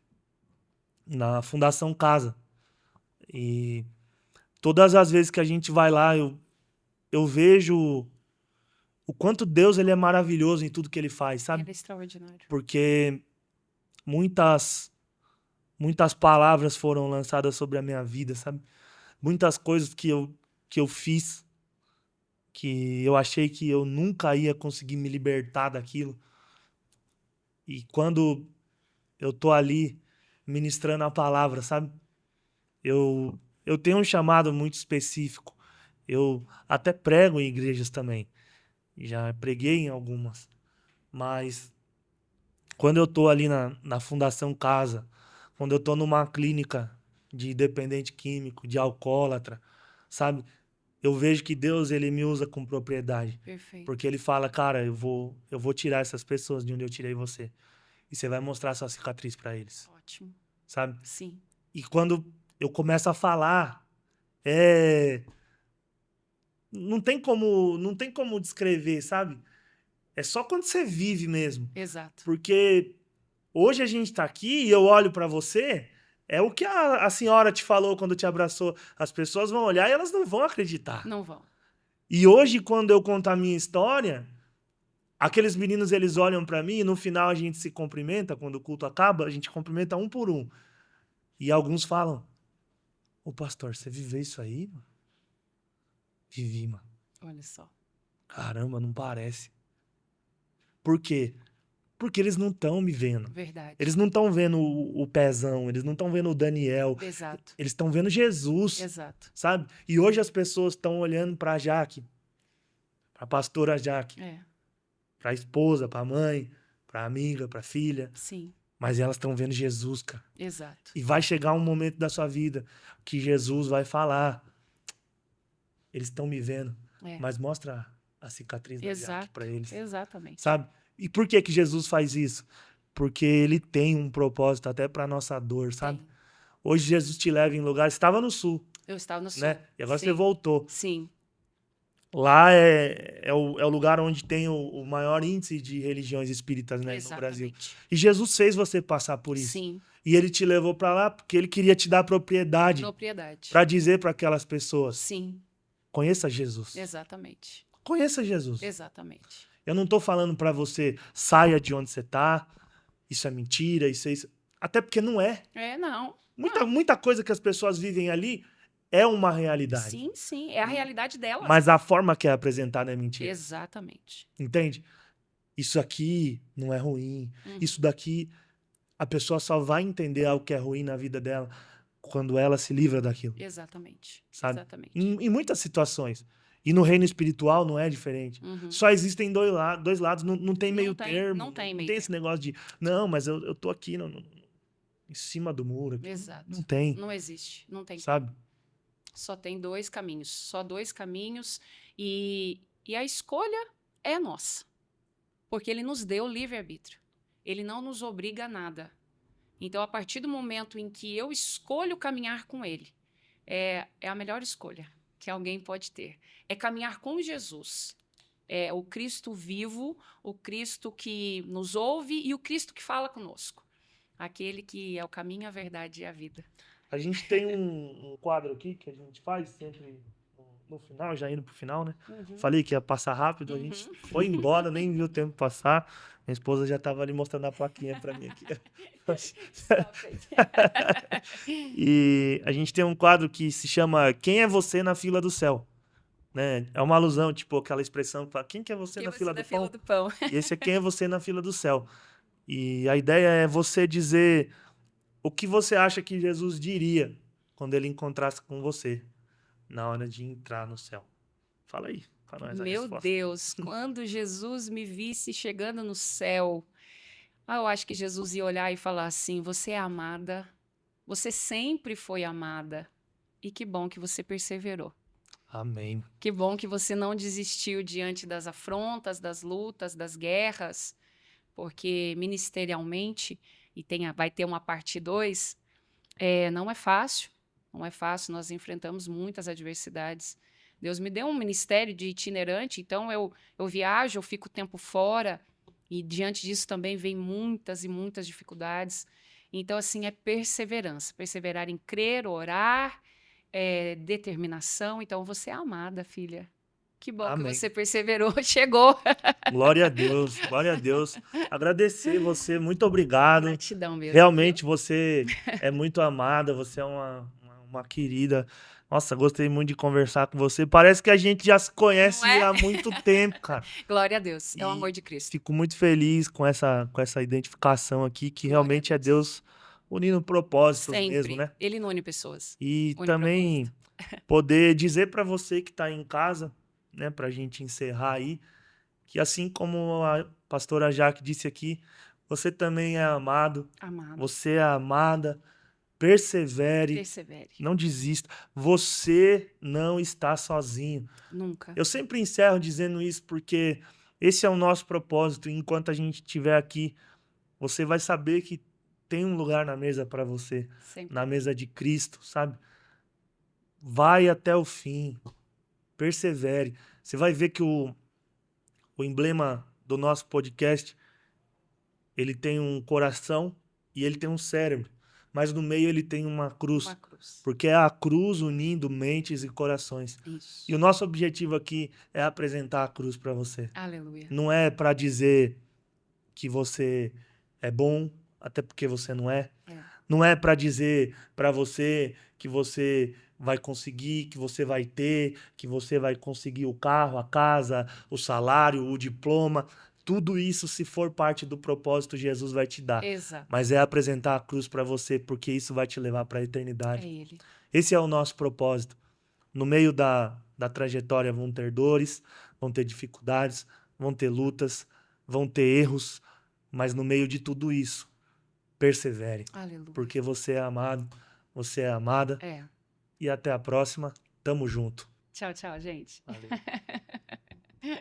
na Fundação Casa. E todas as vezes que a gente vai lá, eu vejo o quanto Deus ele é maravilhoso em tudo que ele faz, sabe? Ele é extraordinário. Porque muitas palavras foram lançadas sobre a minha vida, sabe? Muitas coisas que eu fiz, que eu achei que eu nunca ia conseguir me libertar daquilo. E quando eu tô ali ministrando a palavra, sabe? Eu tenho um chamado muito específico. Eu até prego em igrejas também. Já preguei em algumas. Mas quando eu tô ali na Fundação Casa, quando eu tô numa clínica de dependente químico, de alcoólatra, sabe? Eu vejo que Deus, ele me usa com propriedade. Perfeito. Porque ele fala, cara, eu vou tirar essas pessoas de onde eu tirei você. E você vai mostrar sua cicatriz pra eles. Ótimo. Sabe? Sim. E quando eu começo a falar, não tem como descrever, sabe? É só quando você vive mesmo. Exato. Porque hoje a gente tá aqui e eu olho pra você, é o que a senhora te falou quando te abraçou. As pessoas vão olhar e elas não vão acreditar. Não vão. E hoje, quando eu conto a minha história, aqueles meninos, eles olham pra mim e no final a gente se cumprimenta, quando o culto acaba, a gente cumprimenta um por um. E alguns falam, ô pastor, você viveu isso aí, mano? Vivi, mano. Olha só. Caramba, não parece. Por quê? Porque eles não estão me vendo. Verdade. Eles não estão vendo o Pezão, eles não estão vendo o Daniel. Exato. Eles estão vendo Jesus. Exato. Sabe? E hoje as pessoas estão olhando pra Jaque, pra pastora Jaque, pra esposa, pra mãe, pra amiga, pra filha. Sim. Mas elas estão vendo Jesus, cara. Exato. E vai chegar um momento da sua vida que Jesus vai falar. Eles estão me vendo, mas mostra a cicatriz da Jaque pra eles. Exatamente. Sabe? E por que Jesus faz isso? Porque ele tem um propósito até pra nossa dor, sabe? Tem. Hoje Jesus te leva em lugares... Você estava no Sul. Eu estava no Sul. Né? E agora Sim. você voltou. Sim. Lá é o lugar onde tem o maior índice de religiões espíritas, né, no Brasil. E Jesus fez você passar por isso. Sim. E ele te levou pra lá porque ele queria te dar propriedade. Pra dizer pra aquelas pessoas. Sim. Conheça Jesus. Exatamente. Conheça Jesus. Exatamente. Eu não tô falando pra você, saia de onde você tá, isso é mentira, isso é isso. Até porque não é. Não. Muita coisa que as pessoas vivem ali é uma realidade. Sim, sim. É a realidade delas. Mas a forma que é apresentada é mentira. Exatamente. Entende? Isso aqui não é ruim. Isso daqui, a pessoa só vai entender algo que é ruim na vida dela quando ela se livra daquilo. Exatamente. Sabe? Exatamente. Em muitas situações. E no reino espiritual não é diferente. Só existem dois lados, não tem meio termo. Não tem Não meio tem esse negócio de, não, mas eu tô aqui em cima do muro. Aqui. Exato. Não tem. Não existe. Não tem. Sabe? Só tem 2 caminhos. Só 2 caminhos. E a escolha é nossa. Porque ele nos deu livre-arbítrio. Ele não nos obriga a nada. Então, a partir do momento em que eu escolho caminhar com ele, é a melhor escolha que alguém pode ter. É caminhar com Jesus. É o Cristo vivo, o Cristo que nos ouve e o Cristo que fala conosco. Aquele que é o caminho, a verdade e a vida. A gente tem um quadro aqui que a gente faz sempre no final, já indo pro final, né? Falei que ia passar rápido, a gente foi embora, nem viu o tempo passar. Minha esposa já tava ali mostrando a plaquinha pra mim aqui. E a gente tem um quadro que se chama Quem é você na fila do céu? Né? É uma alusão, tipo, aquela expressão que fala, quem que é você na fila do pão? E esse é quem é você na fila do céu. E a ideia é você dizer o que você acha que Jesus diria quando ele encontrasse com você na hora de entrar no céu. Fala aí, pra nós a Meu resposta. Deus, quando Jesus me visse chegando no céu, eu acho que Jesus ia olhar e falar assim, você é amada, você sempre foi amada, e que bom que você perseverou. Amém. Que bom que você não desistiu diante das afrontas, das lutas, das guerras, porque ministerialmente, e vai ter uma parte 2, não é fácil, nós enfrentamos muitas adversidades. Deus me deu um ministério de itinerante, então eu viajo, eu fico tempo fora, e diante disso também vem muitas e muitas dificuldades. Então, assim, é perseverança, perseverar em crer, orar, determinação. Então, você é amada, filha. Que bom Amém. que você perseverou, chegou. Glória a Deus, glória a Deus. Agradecer você, muito obrigado. Gratidão mesmo. Realmente você é muito amada, você é uma querida. Nossa, gostei muito de conversar com você. Parece que a gente já se conhece há muito tempo, cara. Glória a Deus, é o amor de Cristo. Fico muito feliz com essa identificação aqui, que Glória realmente é Deus unindo propósitos sempre. mesmo, né? Ele não une pessoas. E Une também poder dizer para você que está em casa, né, pra gente encerrar aí, que assim como a pastora Jaque disse aqui, você também é amado. Amado. Você é amada. Persevere. Não desista. Você não está sozinho. Nunca. Eu sempre encerro dizendo isso porque esse é o nosso propósito. Enquanto a gente estiver aqui, você vai saber que tem um lugar na mesa para você. Sempre. Na mesa de Cristo, sabe? Vai até o fim. Persevere. Você vai ver que o emblema do nosso podcast, ele tem um coração e ele tem um cérebro. Mas no meio ele tem uma cruz. Uma cruz. Porque é a cruz unindo mentes e corações. Isso. E o nosso objetivo aqui é apresentar a cruz para você. Aleluia. Não é para dizer que você é bom, até porque você não é. Não é para dizer para você que você vai conseguir, que você vai ter, que você vai conseguir o carro, a casa, o salário, o diploma. Tudo isso, se for parte do propósito, Jesus vai te dar. Exato. Mas é apresentar a cruz para você, porque isso vai te levar para a eternidade. É Ele. Esse é o nosso propósito. No meio da trajetória vão ter dores, vão ter dificuldades, vão ter lutas, vão ter erros, mas no meio de tudo isso, persevere. Aleluia. Porque você é amado, você é amada. E até a próxima. Tamo junto. Tchau, tchau, gente. Valeu.